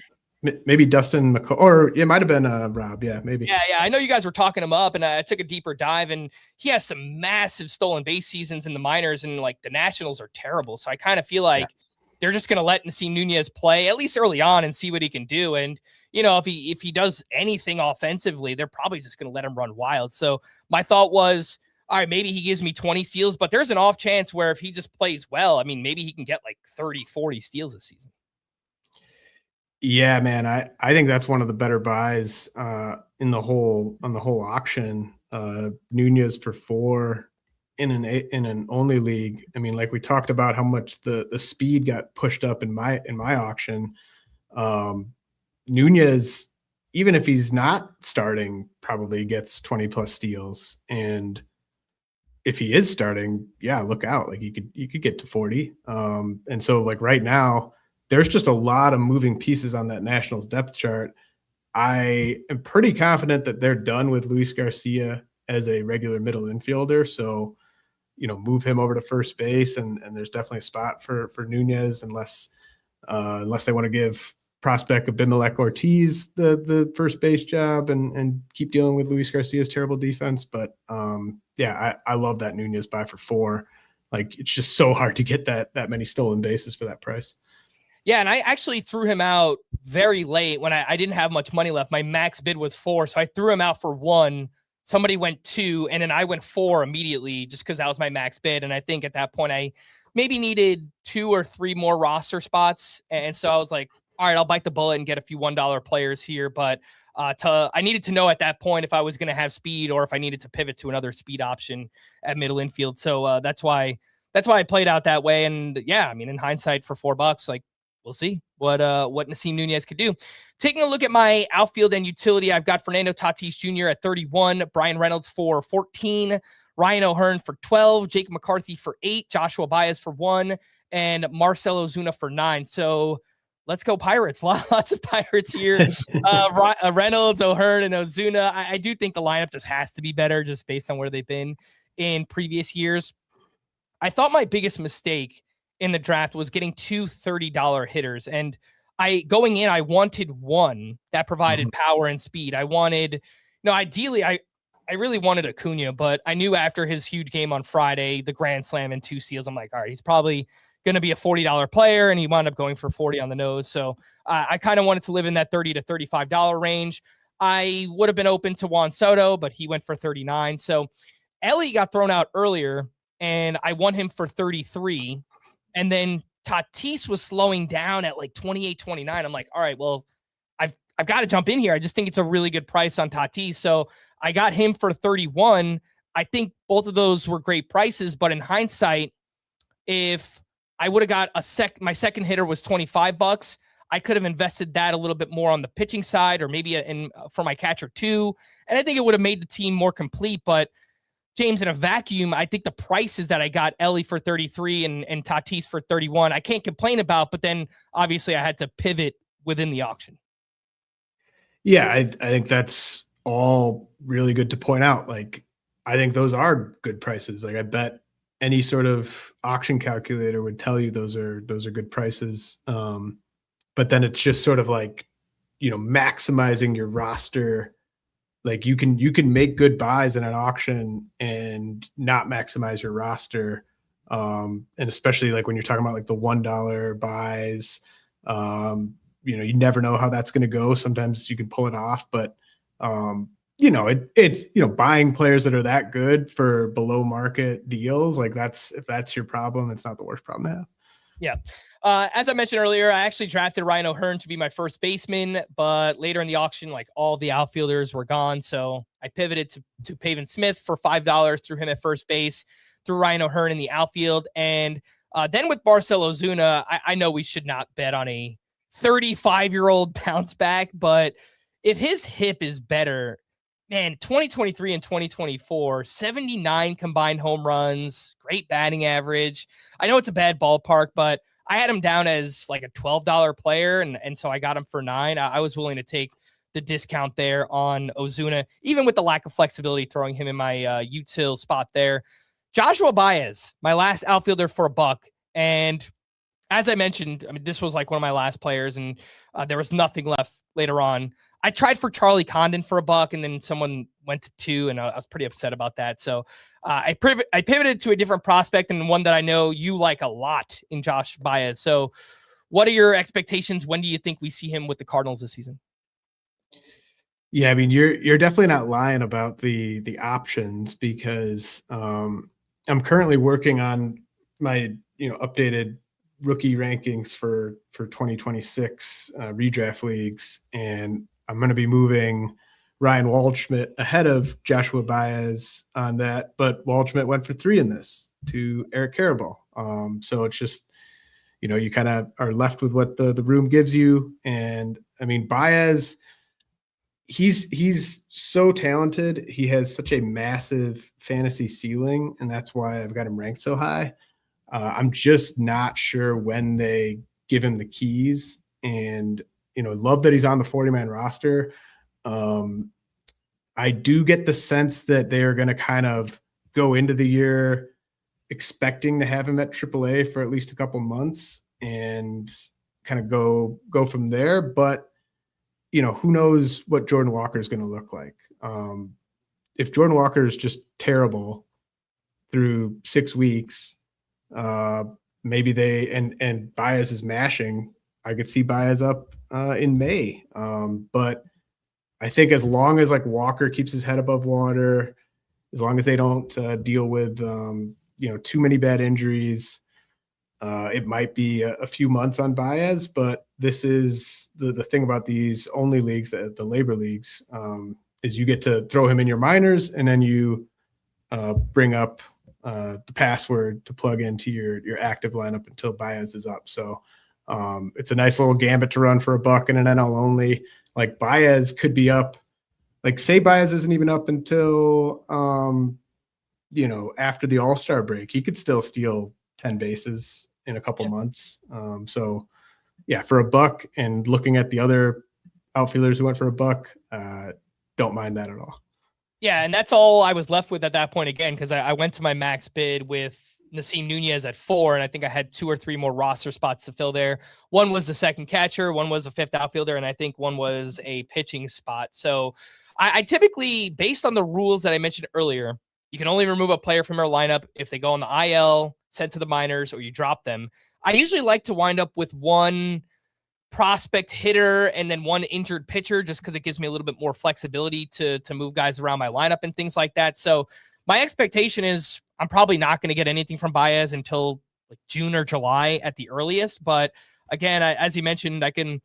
Maybe Dustin McCall, or it might have been Rob. Yeah, maybe. Yeah. I know you guys were talking him up, and I took a deeper dive, and he has some massive stolen base seasons in the minors, and like the Nationals are terrible. So I kind of feel like they're just going to let Nasim Nunez play at least early on and see what he can do. And, if he does anything offensively, they're probably just going to let him run wild. So my thought was, all right, maybe he gives me 20 steals, but there's an off chance where if he just plays well, I mean, maybe he can get like 30, 40 steals this season. Yeah, man. I think that's one of the better buys on the whole auction. Nunez for $4 in an only league. I mean, like we talked about how much the speed got pushed up in my auction. Nunez, even if he's not starting, probably gets 20 plus steals. And if he is starting, yeah, look out. Like you could get to 40. And so like right now, there's just a lot of moving pieces on that Nationals depth chart. I am pretty confident that they're done with Luis Garcia as a regular middle infielder. So, move him over to first base, and there's definitely a spot for Nunez unless they want to give prospect Abimelec Ortiz the first base job and keep dealing with Luis Garcia's terrible defense. But I love that Nunez buy for $4. Like it's just so hard to get that many stolen bases for that price. Yeah, and I actually threw him out very late when I didn't have much money left. My max bid was $4, so I threw him out for $1. Somebody went $2, and then I went $4 immediately just because that was my max bid. And I think at that point I maybe needed 2 or 3 more roster spots. And so I was like, all right, I'll bite the bullet and get a few $1 players here. But I needed to know at that point if I was going to have speed or if I needed to pivot to another speed option at middle infield. So that's why I played out that way. And yeah, I mean, in hindsight, for $4, like, we'll see what Nasim Nunez could do. Taking a look at my outfield and utility, I've got Fernando Tatis Jr. at 31, Brian Reynolds for 14, Ryan O'Hearn for 12, Jake McCarthy for 8, Joshua Baez for 1, and Marcell Ozuna for 9. So let's go Pirates. Lots of Pirates here. Reynolds, O'Hearn, and Ozuna. I do think the lineup just has to be better just based on where they've been in previous years. I thought my biggest mistake in the draft was getting 2 $30 hitters. And going in, I wanted one that provided power and speed. I wanted, ideally, I really wanted Acuna, but I knew after his huge game on Friday, the grand slam and 2 steals, I'm like, all right, he's probably going to be a $40 player. And he wound up going for 40 on the nose. So I kind of wanted to live in that $30 to $35 range. I would have been open to Juan Soto, but he went for 39. So Ellie got thrown out earlier and I won him for 33. And then Tatis was slowing down at like 28, 29. I'm like, all right, well, I've got to jump in here. I just think it's a really good price on Tatis. So I got him for 31. I think both of those were great prices, but in hindsight, if I would have got my second hitter was $25, I could have invested that a little bit more on the pitching side, or maybe for my catcher too. And I think it would have made the team more complete. But James, in a vacuum, I think the prices that I got Ellie for 33 and Tatis for 31, I can't complain about, but then obviously I had to pivot within the auction. Yeah, I think that's all really good to point out. Like, I think those are good prices. Like, I bet any sort of auction calculator would tell you those are good prices. But then it's just sort of like, maximizing your roster, Like you can make good buys in an auction and not maximize your roster. And especially like when you're talking about like the $1 buys, you never know how that's going to go. Sometimes you can pull it off, but it's buying players that are that good for below market deals. Like if that's your problem, it's not the worst problem to have. Yeah. As I mentioned earlier, I actually drafted Ryan O'Hearn to be my first baseman, but later in the auction, like all the outfielders were gone. So I pivoted to Pavin Smith for $5, threw him at first base, threw Ryan O'Hearn in the outfield. And then with Marcell Ozuna, I know we should not bet on a 35-year-old bounce back, but if his hip is better, man, 2023 and 2024, 79 combined home runs, great batting average. I know it's a bad ballpark, but I had him down as like a $12 player, and so I got him for $9. I was willing to take the discount there on Ozuna, even with the lack of flexibility, throwing him in my util spot there. Joshua Baez, my last outfielder for $1. And as I mentioned, I mean, this was like one of my last players, and there was nothing left later on. I tried for Charlie Condon for $1, and then someone went to $2, and I was pretty upset about that. So I pivoted to a different prospect, and one that I know you like a lot in Josh Baez. So what are your expectations? When do you think we see him with the Cardinals this season? Yeah, I mean, you're definitely not lying about the options, because I'm currently working on my updated rookie rankings for 2026 redraft leagues, and I'm going to be moving Ryan Waldschmidt ahead of Joshua Baez on that, but Waldschmidt went for 3 in this to Eric Karabell. So it's just, you kind of are left with what the room gives you. And I mean, Baez, he's so talented. He has such a massive fantasy ceiling, and that's why I've got him ranked so high. I'm just not sure when they give him the keys, and love that he's on the 40-man roster. I do get the sense that they're going to kind of go into the year expecting to have him at AAA for at least a couple months and kind of go from there. But who knows what Jordan Walker is going to look like. If Jordan Walker is just terrible through 6 weeks, maybe they and Baez is mashing. I could see Baez up in May. But I think as long as like Walker keeps his head above water, as long as they don't deal with too many bad injuries, it might be a few months on Baez. But this is the thing about these only leagues, the LABR leagues, is you get to throw him in your minors, and then you bring up the password to plug into your active lineup until Baez is up. So it's a nice little gambit to run for $1 in an NL only. Like Baez could be up, like say Baez isn't even up until after the All-Star break. He could still steal 10 bases in a couple months. So yeah, for $1, and looking at the other outfielders who went for $1, don't mind that at all. Yeah, and that's all I was left with at that point again, because I went to my max bid with Nasim Nunez at 4, and I think I had 2 or 3 more roster spots to fill there. One was the second catcher, one was a 5th outfielder, and I think one was a pitching spot. So I typically, based on the rules that I mentioned earlier, you can only remove a player from your lineup if they go on the IL, sent to the minors, or you drop them. I usually like to wind up with one prospect hitter and then one injured pitcher, just because it gives me a little bit more flexibility to move guys around my lineup and things like that. So my expectation is I'm probably not going to get anything from Baez until like June or July at the earliest. But again, as you mentioned, I can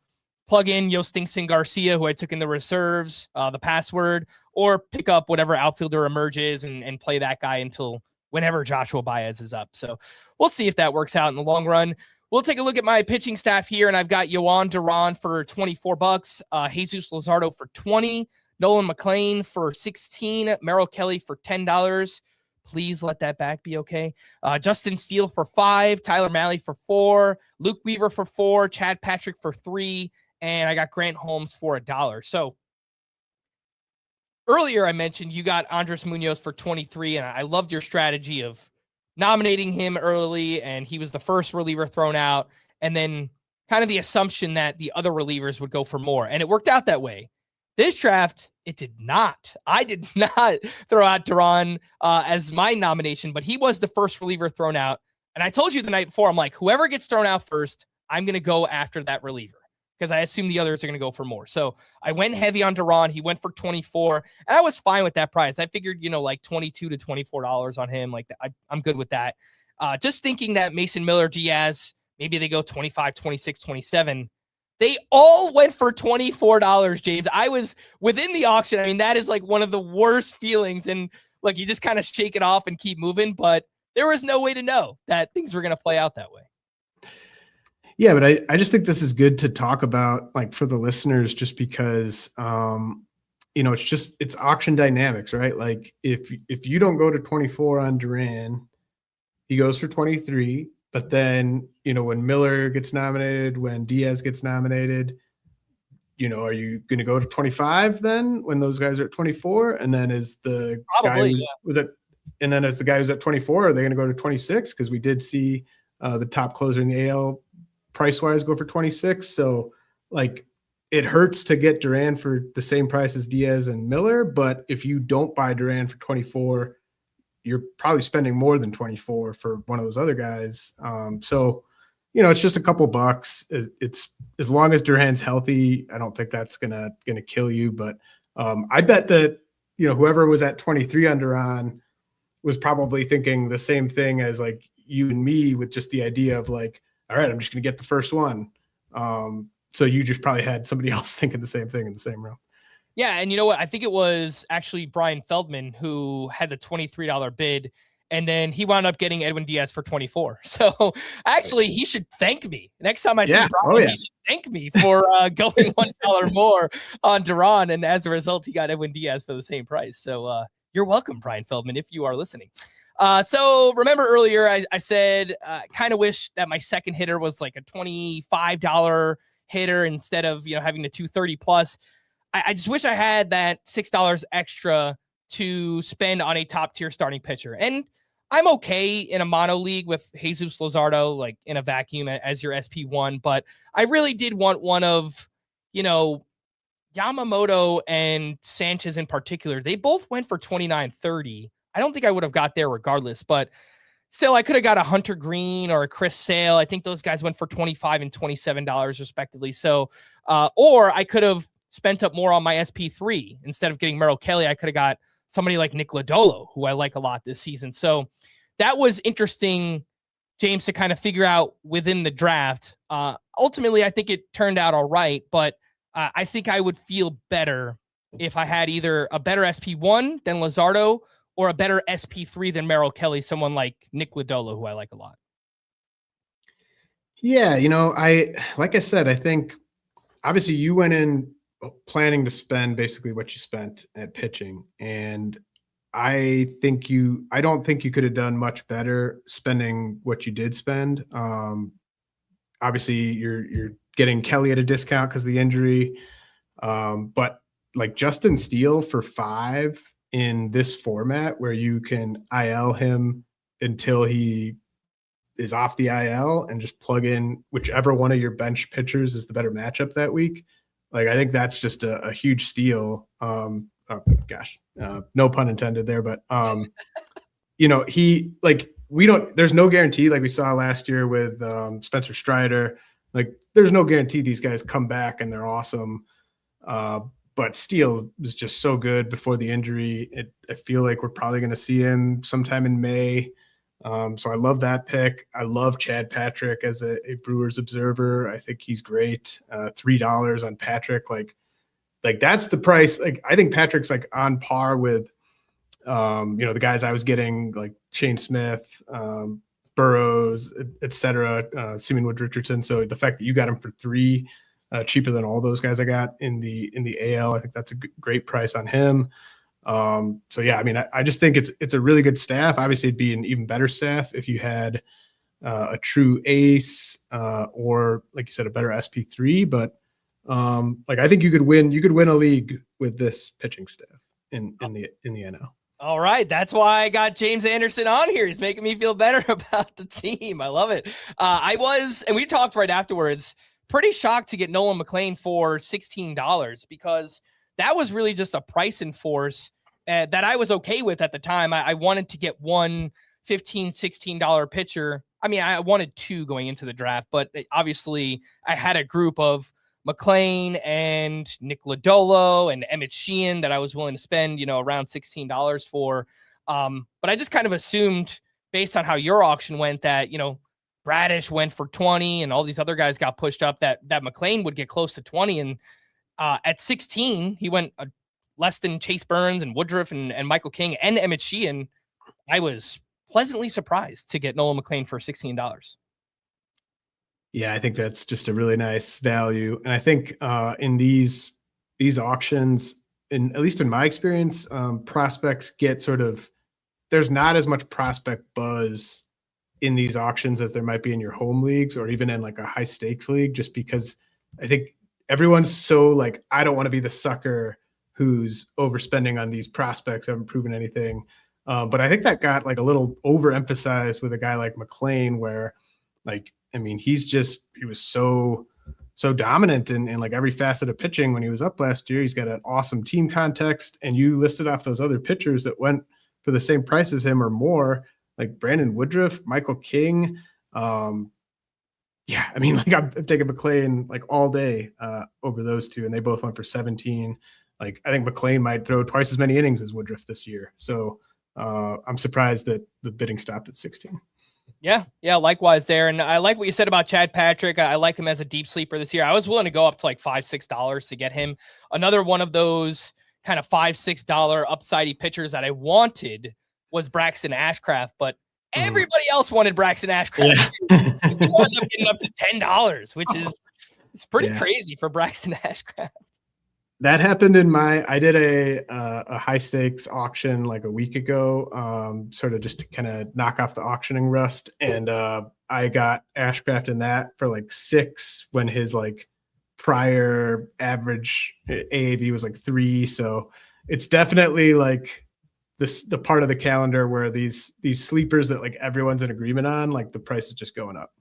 plug in Yostinson Garcia, who I took in the reserves, the password, or pick up whatever outfielder emerges and play that guy until whenever Joshua Baez is up. So we'll see if that works out in the long run. We'll take a look at my pitching staff here, and I've got Yohan Duran for $24, Jesus Luzardo for $20, Nolan McLean for $16, Merrill Kelly for $10. Please let that back be okay. Justin Steele for $5, Tyler Mahle for $4, Luke Weaver for $4, Chad Patrick for $3, and I got Grant Holmes for $1. So earlier I mentioned you got Andres Munoz for $23, and I loved your strategy of nominating him early, and he was the first reliever thrown out, and then kind of the assumption that the other relievers would go for more. And it worked out that way. This draft, it did not. I did not throw out Duran as my nomination, but he was the first reliever thrown out. And I told you the night before, I'm like, whoever gets thrown out first, I'm going to go after that reliever because I assume the others are going to go for more. So I went heavy on Duran. He went for 24, and I was fine with that price. I figured, like $22 to $24 on him. Like I'm good with that. Just thinking that Mason Miller, Diaz, maybe they go 25, 26, 27. They all went for $24, James. I was within the auction. I mean, that is like one of the worst feelings. And like, you just kind of shake it off and keep moving, but there was no way to know that things were going to play out that way. Yeah, but I just think this is good to talk about, like, for the listeners, just because, it's auction dynamics, right? Like if you don't go to 24 on Duran, he goes for 23. But then, when Miller gets nominated, when Diaz gets nominated, are you going to go to 25 then when those guys are at 24? And then is the guy as the guy who's at 24, are they going to go to 26? Because we did see the top closer in the AL price-wise go for 26. So, like, it hurts to get Duran for the same price as Diaz and Miller. But if you don't buy Duran for 24, you're probably spending more than 24 for one of those other guys. So, it's just a couple bucks. It's as long as Duran's healthy, I don't think that's gonna kill you. But I bet that, whoever was at 23 on Duran was probably thinking the same thing as like you and me, with just the idea of like, all right, I'm just gonna get the first one. So you just probably had somebody else thinking the same thing in the same room. Yeah, and you know what? I think it was actually Brian Feldman who had the $23 bid, and then he wound up getting Edwin Diaz for 24. So actually, he should thank me next time I see Brian. He should thank me for going $1 more on Duran, and as a result, he got Edwin Diaz for the same price. So you're welcome, Brian Feldman, if you are listening. So remember earlier, I said kind of wish that my second hitter was like a $25 hitter instead of having the $230 plus. I just wish I had that $6 extra to spend on a top tier starting pitcher. And I'm okay in a mono league with Jesus Luzardo, like in a vacuum as your SP1, but I really did want one of, Yamamoto and Sanchez in particular. They both went for $29.30. I don't think I would have got there regardless, but still I could have got a Hunter Green or a Chris Sale. I think those guys went for $25 and $27 respectively. So, or I could have spent up more on my SP3 instead of getting Merrill Kelly. I could have got somebody like Nick Lodolo, who I like a lot this season. So that was interesting, James, to kind of figure out within the draft. Ultimately, I think it turned out all right, but I think I would feel better if I had either a better SP1 than Luzardo or a better SP3 than Merrill Kelly, someone like Nick Lodolo, who I like a lot. Yeah, like I said, I think obviously you went in planning to spend basically what you spent at pitching. And I don't think you could have done much better spending what you did spend. Obviously you're getting Kelly at a discount because of the injury. But like Justin Steele for $5 in this format where you can IL him until he is off the IL and just plug in whichever one of your bench pitchers is the better matchup that week. Like, I think that's just a huge steal. No pun intended there, but there's no guarantee, like we saw last year with Spencer Strider. Like, there's no guarantee these guys come back and they're awesome. But Steele was just so good before the injury. I feel like we're probably going to see him sometime in May. So I love that pick. I love Chad Patrick as a Brewers observer. I think he's great. $3 on Patrick. Like that's the price. Like, I think Patrick's like on par with, the guys I was getting, like Shane Smith, Burrows, et cetera, Seaman Richardson. So the fact that you got him for $3, cheaper than all those guys I got in the AL, I think that's a great price on him. So yeah, I mean, I just think it's a really good staff. Obviously it'd be an even better staff if you had a true ace, or like you said, a better SP3, but I think you could win a league with this pitching staff in the NL. All right. That's why I got James Anderson on here. He's making me feel better about the team. I love it. I was, and we talked right afterwards, pretty shocked to get Nolan McLean for $16 because that was really just a price enforce that I was okay with at the time. I wanted to get one $15, $16 pitcher. I mean, I wanted two going into the draft, but obviously I had a group of McLean and Nick Lodolo and Emmett Sheehan that I was willing to spend, around $16 for. But I just kind of assumed based on how your auction went that, Bradish went for 20 and all these other guys got pushed up that McLean would get close to 20. And at 16, he went less than Chase Burns and Woodruff and Michael King and Emmett Sheehan. I was pleasantly surprised to get Nolan McLean for $16. Yeah, I think that's just a really nice value. And I think in these auctions, at least in my experience, prospects get there's not as much prospect buzz in these auctions as there might be in your home leagues or even in like a high stakes league, just because I think everyone's so like, I don't want to be the sucker who's overspending on these prospects, haven't proven anything. But I think that got like a little overemphasized with a guy like McLean, where like, I mean, he was so dominant in like every facet of pitching when he was up last year. He's got an awesome team context, and you listed off those other pitchers that went for the same price as him or more, like Brandon Woodruff, Michael King. Yeah, I mean, like I'm taking McLean like all day over those two, and they both went for 17. Like I think McLean might throw twice as many innings as Woodruff this year. So I'm surprised that the bidding stopped at 16. Yeah, likewise there. And I like what you said about Chad Patrick. I like him as a deep sleeper this year. I was willing to go up to like $5, $6 to get him. Another one of those kind of $5, $6 upsidey pitchers that I wanted was Braxton Ashcraft, but everybody else wanted Braxton Ashcraft. Yeah. He still ended up getting up to $10, which is it's pretty crazy for Braxton Ashcraft. That happened I did a high stakes auction like a week ago, sort of just to kind of knock off the auctioning rust. And I got Ashcraft in that for like $6 when his like prior average AAV was like 3. So it's definitely like the part of the calendar where these sleepers that like everyone's in agreement on, like the price is just going up.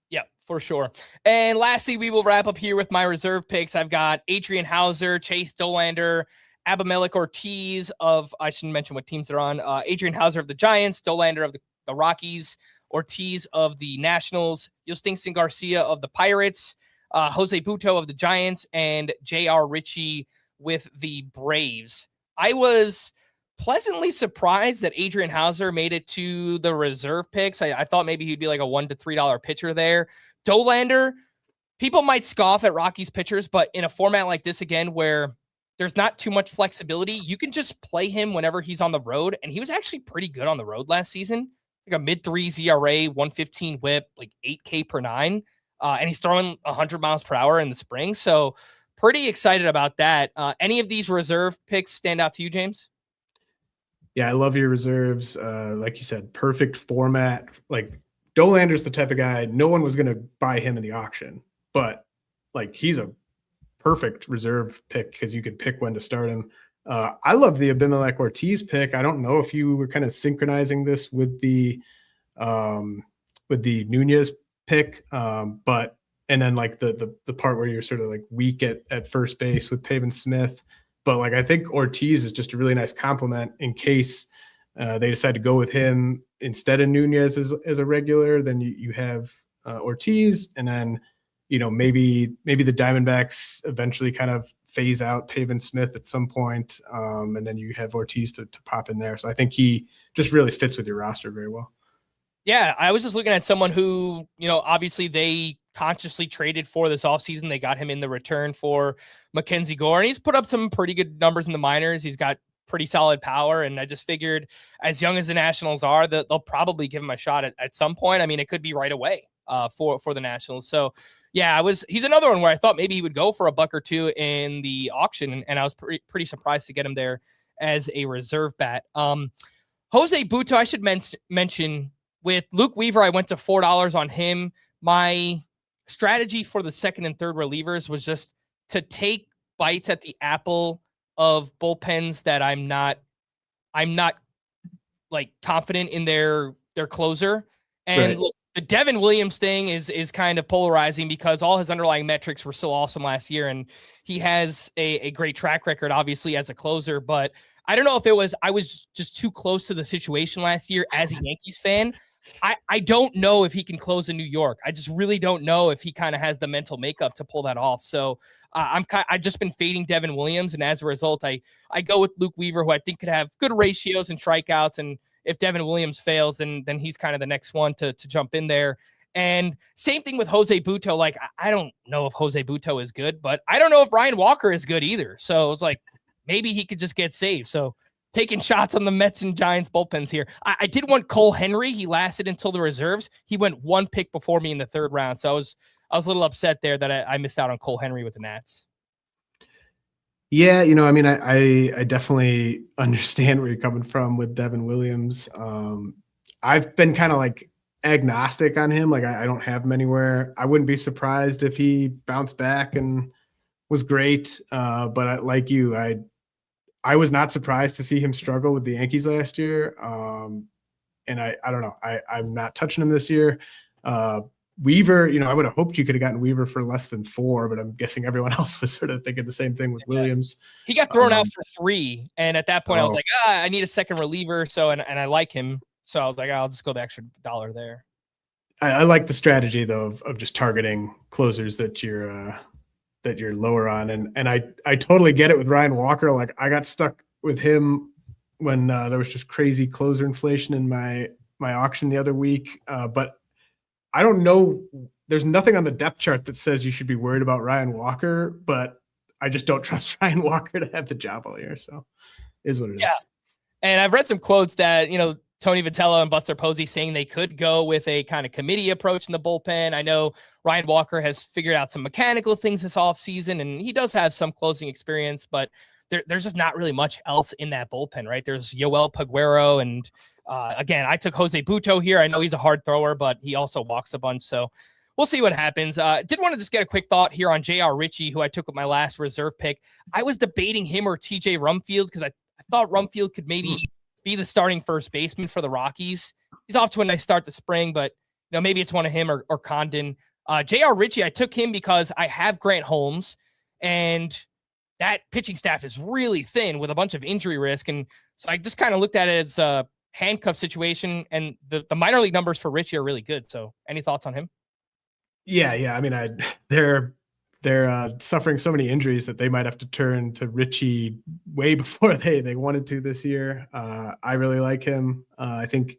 Yeah, for sure. And lastly, we will wrap up here with my reserve picks. I've got Adrian Hauser, Chase Dollander, Abimelec Ortiz I shouldn't mention what teams they're on. Adrian Hauser of the Giants, Dollander of the Rockies, Ortiz of the Nationals, Yostinson Garcia of the Pirates, Jose Buto of the Giants, and J.R. Ritchie with the Braves. I was pleasantly surprised that Adrian Hauser made it to the reserve picks. I thought maybe he'd be like a $1 to $3 pitcher there. Dollander, people might scoff at Rockies pitchers, but in a format like this again, where there's not too much flexibility, you can just play him whenever he's on the road. And he was actually pretty good on the road last season, like a mid-3 ERA, 115 whip, like 8K per 9. And he's throwing 100 miles per hour in the spring. So pretty excited about that. Any of these reserve picks stand out to you, James? Yeah, I love your reserves. Like you said, perfect format. Like Dollander's the type of guy, no one was going to buy him in the auction, but like he's a perfect reserve pick because you could pick when to start him. I love the Abimelec Ortiz pick. I don't know if you were kind of synchronizing this with the Nunez pick, but and then like the part where you're sort of like weak at first base with Pavin Smith. But like I think Ortiz is just a really nice compliment in case they decide to go with him instead of Nunez as a regular. Then you have Ortiz, and then maybe the Diamondbacks eventually kind of phase out Pavin Smith at some point, and then you have Ortiz to pop in there. So I think he just really fits with your roster very well. Yeah, I was just looking at someone who obviously they consciously traded for this offseason. They got him in the return for Mackenzie Gore, and he's put up some pretty good numbers in the minors. He's got pretty solid power, and I just figured as young as the Nationals are, that they'll probably give him a shot at some point. I mean, it could be right away for the Nationals. So yeah, he's another one where I thought maybe he would go for $1 or $2 in the auction, and I was pretty surprised to get him there as a reserve bat. Jose Buto, I should mention, with Luke Weaver, I went to $4 on him. My strategy for the second and third relievers was just to take bites at the apple of bullpens that I'm not like confident in their closer. And right. Look, The Devin Williams thing is kind of polarizing because all his underlying metrics were so awesome last year, and he has a great track record, obviously, as a closer. But I don't know if I was just too close to the situation last year as a Yankees fan. I don't know if he can close in New York. I just really don't know if he kind of has the mental makeup to pull that off. So I've just been fading Devin Williams, and as a result, I go with Luke Weaver, who I think could have good ratios and strikeouts. And if Devin Williams fails, then he's kind of the next one to jump in there. And same thing with Jose Butto. Like, I don't know if Jose Butto is good, but I don't know if Ryan Walker is good either. So it's like maybe he could just get saved. So taking shots on the Mets and Giants bullpens here. I did want Cole Henry. He lasted until the reserves. He went one pick before me in the third round. So I was a little upset there that I missed out on Cole Henry with the Nats. Yeah, I mean, I definitely understand where you're coming from with Devin Williams. I've been kind of like agnostic on him. Like I don't have him anywhere. I wouldn't be surprised if he bounced back and was great. But like you, I was not surprised to see him struggle with the Yankees last year. And I don't know. I'm not touching him this year. Weaver, I would have hoped you could have gotten Weaver for less than 4, but I'm guessing everyone else was sort of thinking the same thing with Williams. He got thrown out for 3. And at that point I was like, I need a second reliever. So, and I like him. So I was like, I'll just go the extra $1 there. I like the strategy though of just targeting closers that you're lower on. And I totally get it with Ryan Walker. Like I got stuck with him when there was just crazy closer inflation in my auction the other week. But I don't know. There's nothing on the depth chart that says you should be worried about Ryan Walker, but I just don't trust Ryan Walker to have the job all year. So is what it is. Yeah. And I've read some quotes that, Tony Vitello and Buster Posey saying they could go with a kind of committee approach in the bullpen. I know Ryan Walker has figured out some mechanical things this offseason, and he does have some closing experience, but there's just not really much else in that bullpen, right? There's Yoel Peguero, and again, I took Jose Butto here. I know he's a hard thrower, but he also walks a bunch, so we'll see what happens. Did want to just get a quick thought here on J.R. Ritchie, who I took with my last reserve pick. I was debating him or T.J. Rumfield because I thought Rumfield could maybe be the starting first baseman for the Rockies. He's off to a nice start this spring, but maybe it's one of him or Condon. J.R. Ritchie, I took him because I have Grant Holmes, and that pitching staff is really thin with a bunch of injury risk. And so I just kind of looked at it as a handcuff situation, and the minor league numbers for Ritchie are really good. So any thoughts on him? Yeah. I mean, they're suffering so many injuries that they might have to turn to Ritchie way before they wanted to this year. I really like him. I think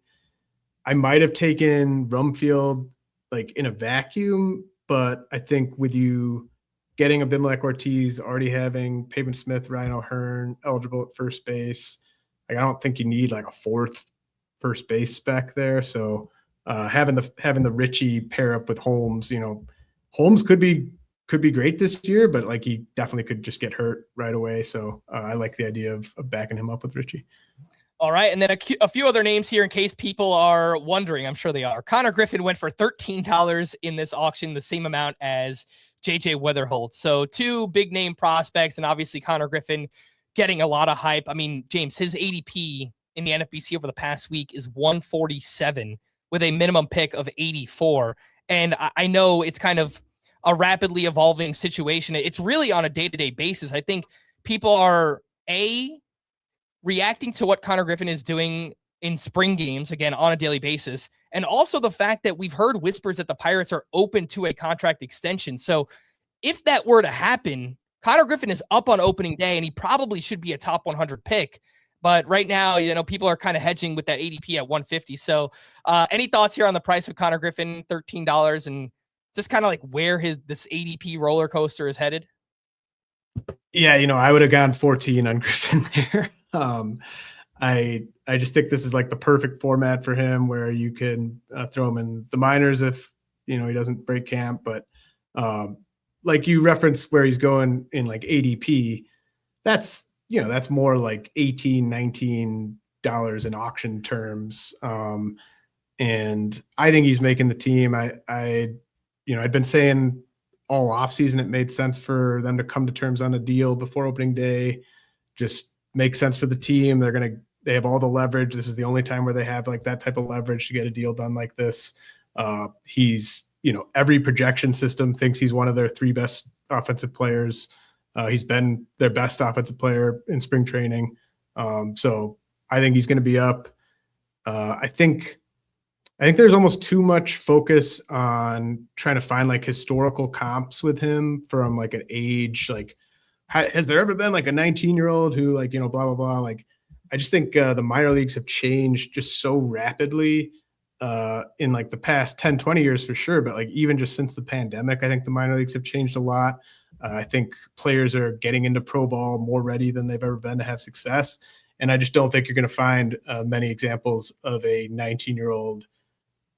I might have taken Rumfield like in a vacuum, but I think with you getting Abimelec Ortiz, already having Pavin Smith, Ryan O'Hearn eligible at first base, like I don't think you need like a 4th first base spec there. So having the Ritchie pair up with Holmes, Holmes could be great this year, but like he definitely could just get hurt right away. So I like the idea of backing him up with Ritchie. All right. And then a few other names here in case people are wondering. I'm sure they are. Connor Griffin went for $13 in this auction, the same amount as JJ Weatherholt. So 2 big name prospects, and obviously Connor Griffin getting a lot of hype. I mean, James, his ADP in the NFBC over the past week is 147 with a minimum pick of 84. And I know it's kind of a rapidly evolving situation. It's really on a day-to-day basis. I think people are reacting to what Connor Griffin is doing in spring games, again, on a daily basis. And also the fact that we've heard whispers that the Pirates are open to a contract extension. So if that were to happen, Connor Griffin is up on opening day and he probably should be a top 100 pick. But right now, people are kind of hedging with that ADP at 150. So any thoughts here on the price of Connor Griffin, $13, and just kind of like where this ADP roller coaster is headed? Yeah, I would have gone 14 on Griffin there. I just think this is like the perfect format for him where you can throw him in the minors if, he doesn't break camp. But like you referenced where he's going in like ADP, that's more like $18, $19 in auction terms. And I think he's making the team. I'd been saying all offseason it made sense for them to come to terms on a deal before opening day. Just makes sense for the team. They have all the leverage. This is the only time where they have like that type of leverage to get a deal done like this. He's, every projection system thinks he's one of their 3 best offensive players. He's been their best offensive player in spring training. So I think he's going to be up. I think there's almost too much focus on trying to find like historical comps with him from like an age, like has there ever been like a 19-year-old who like, blah, blah, blah. Like, I just think the minor leagues have changed just so rapidly in like the past 10, 20 years for sure. But like even just since the pandemic, I think the minor leagues have changed a lot. I think players are getting into pro ball more ready than they've ever been to have success. And I just don't think you're going to find many examples of a 19-year-old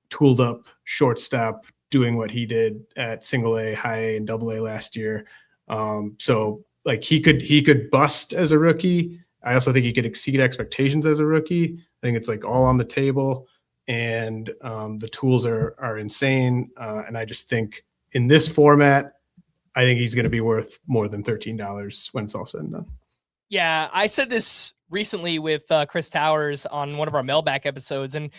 tooled up shortstop doing what he did at single A, high A, and double A last year. So like he could bust as a rookie. I also think he could exceed expectations as a rookie. I think it's like all on the table, and the tools are insane. And I just think in this format, I think he's going to be worth more than $13 when it's all said and done. Yeah, I said this recently with Chris Towers on one of our mailback episodes, and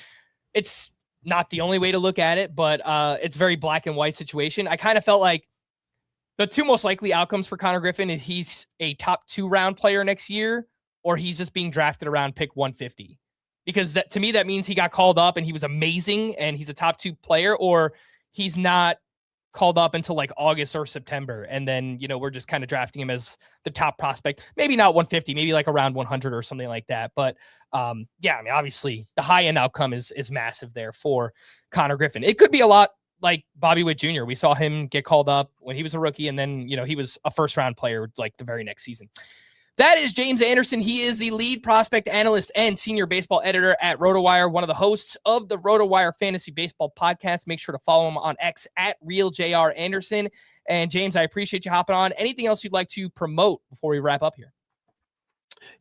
it's not the only way to look at it, but it's very black and white situation. I kind of felt like the 2 most likely outcomes for Connor Griffin is he's a top 2 round player next year, or he's just being drafted around pick 150. Because that, to me, that means he got called up and he was amazing and he's a top 2 player, or he's not called up until like August or September. And then, we're just kind of drafting him as the top prospect, maybe not 150, maybe like around 100 or something like that. But yeah, I mean, obviously the high end outcome is massive there for Connor Griffin. It could be a lot like Bobby Witt Jr. We saw him get called up when he was a rookie, and then, he was a first round player like the very next season. That is James Anderson. He is the lead prospect analyst and senior baseball editor at Rotowire, one of the hosts of the Rotowire Fantasy Baseball Podcast. Make sure to follow him on X at RealJRAnderson. And James, I appreciate you hopping on. Anything else you'd like to promote before we wrap up here?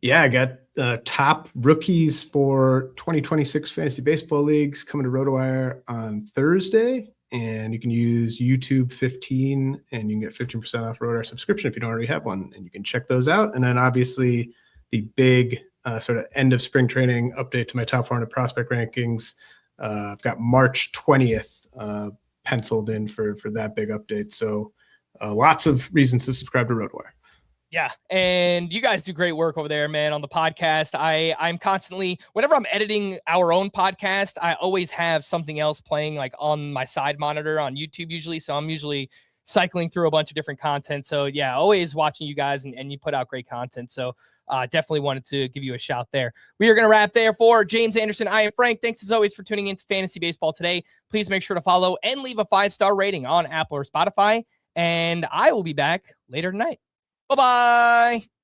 Yeah, I got top rookies for 2026 fantasy baseball leagues coming to Rotowire on Thursday. And you can use YouTube 15 and you can get 15% off Rotowire subscription if you don't already have one. And you can check those out. And then obviously the big sort of end of spring training update to my top 400 prospect rankings. I've got March 20th penciled in for that big update. So lots of reasons to subscribe to Rotowire. Yeah, and you guys do great work over there, man, on the podcast. I'm constantly, whenever I'm editing our own podcast, I always have something else playing like on my side monitor on YouTube usually. So I'm usually cycling through a bunch of different content. So yeah, always watching you guys and you put out great content. So definitely wanted to give you a shout there. We are going to wrap there for James Anderson. I am Frank. Thanks as always for tuning into Fantasy Baseball today. Please make sure to follow and leave a 5-star rating on Apple or Spotify. And I will be back later tonight. Bye-bye.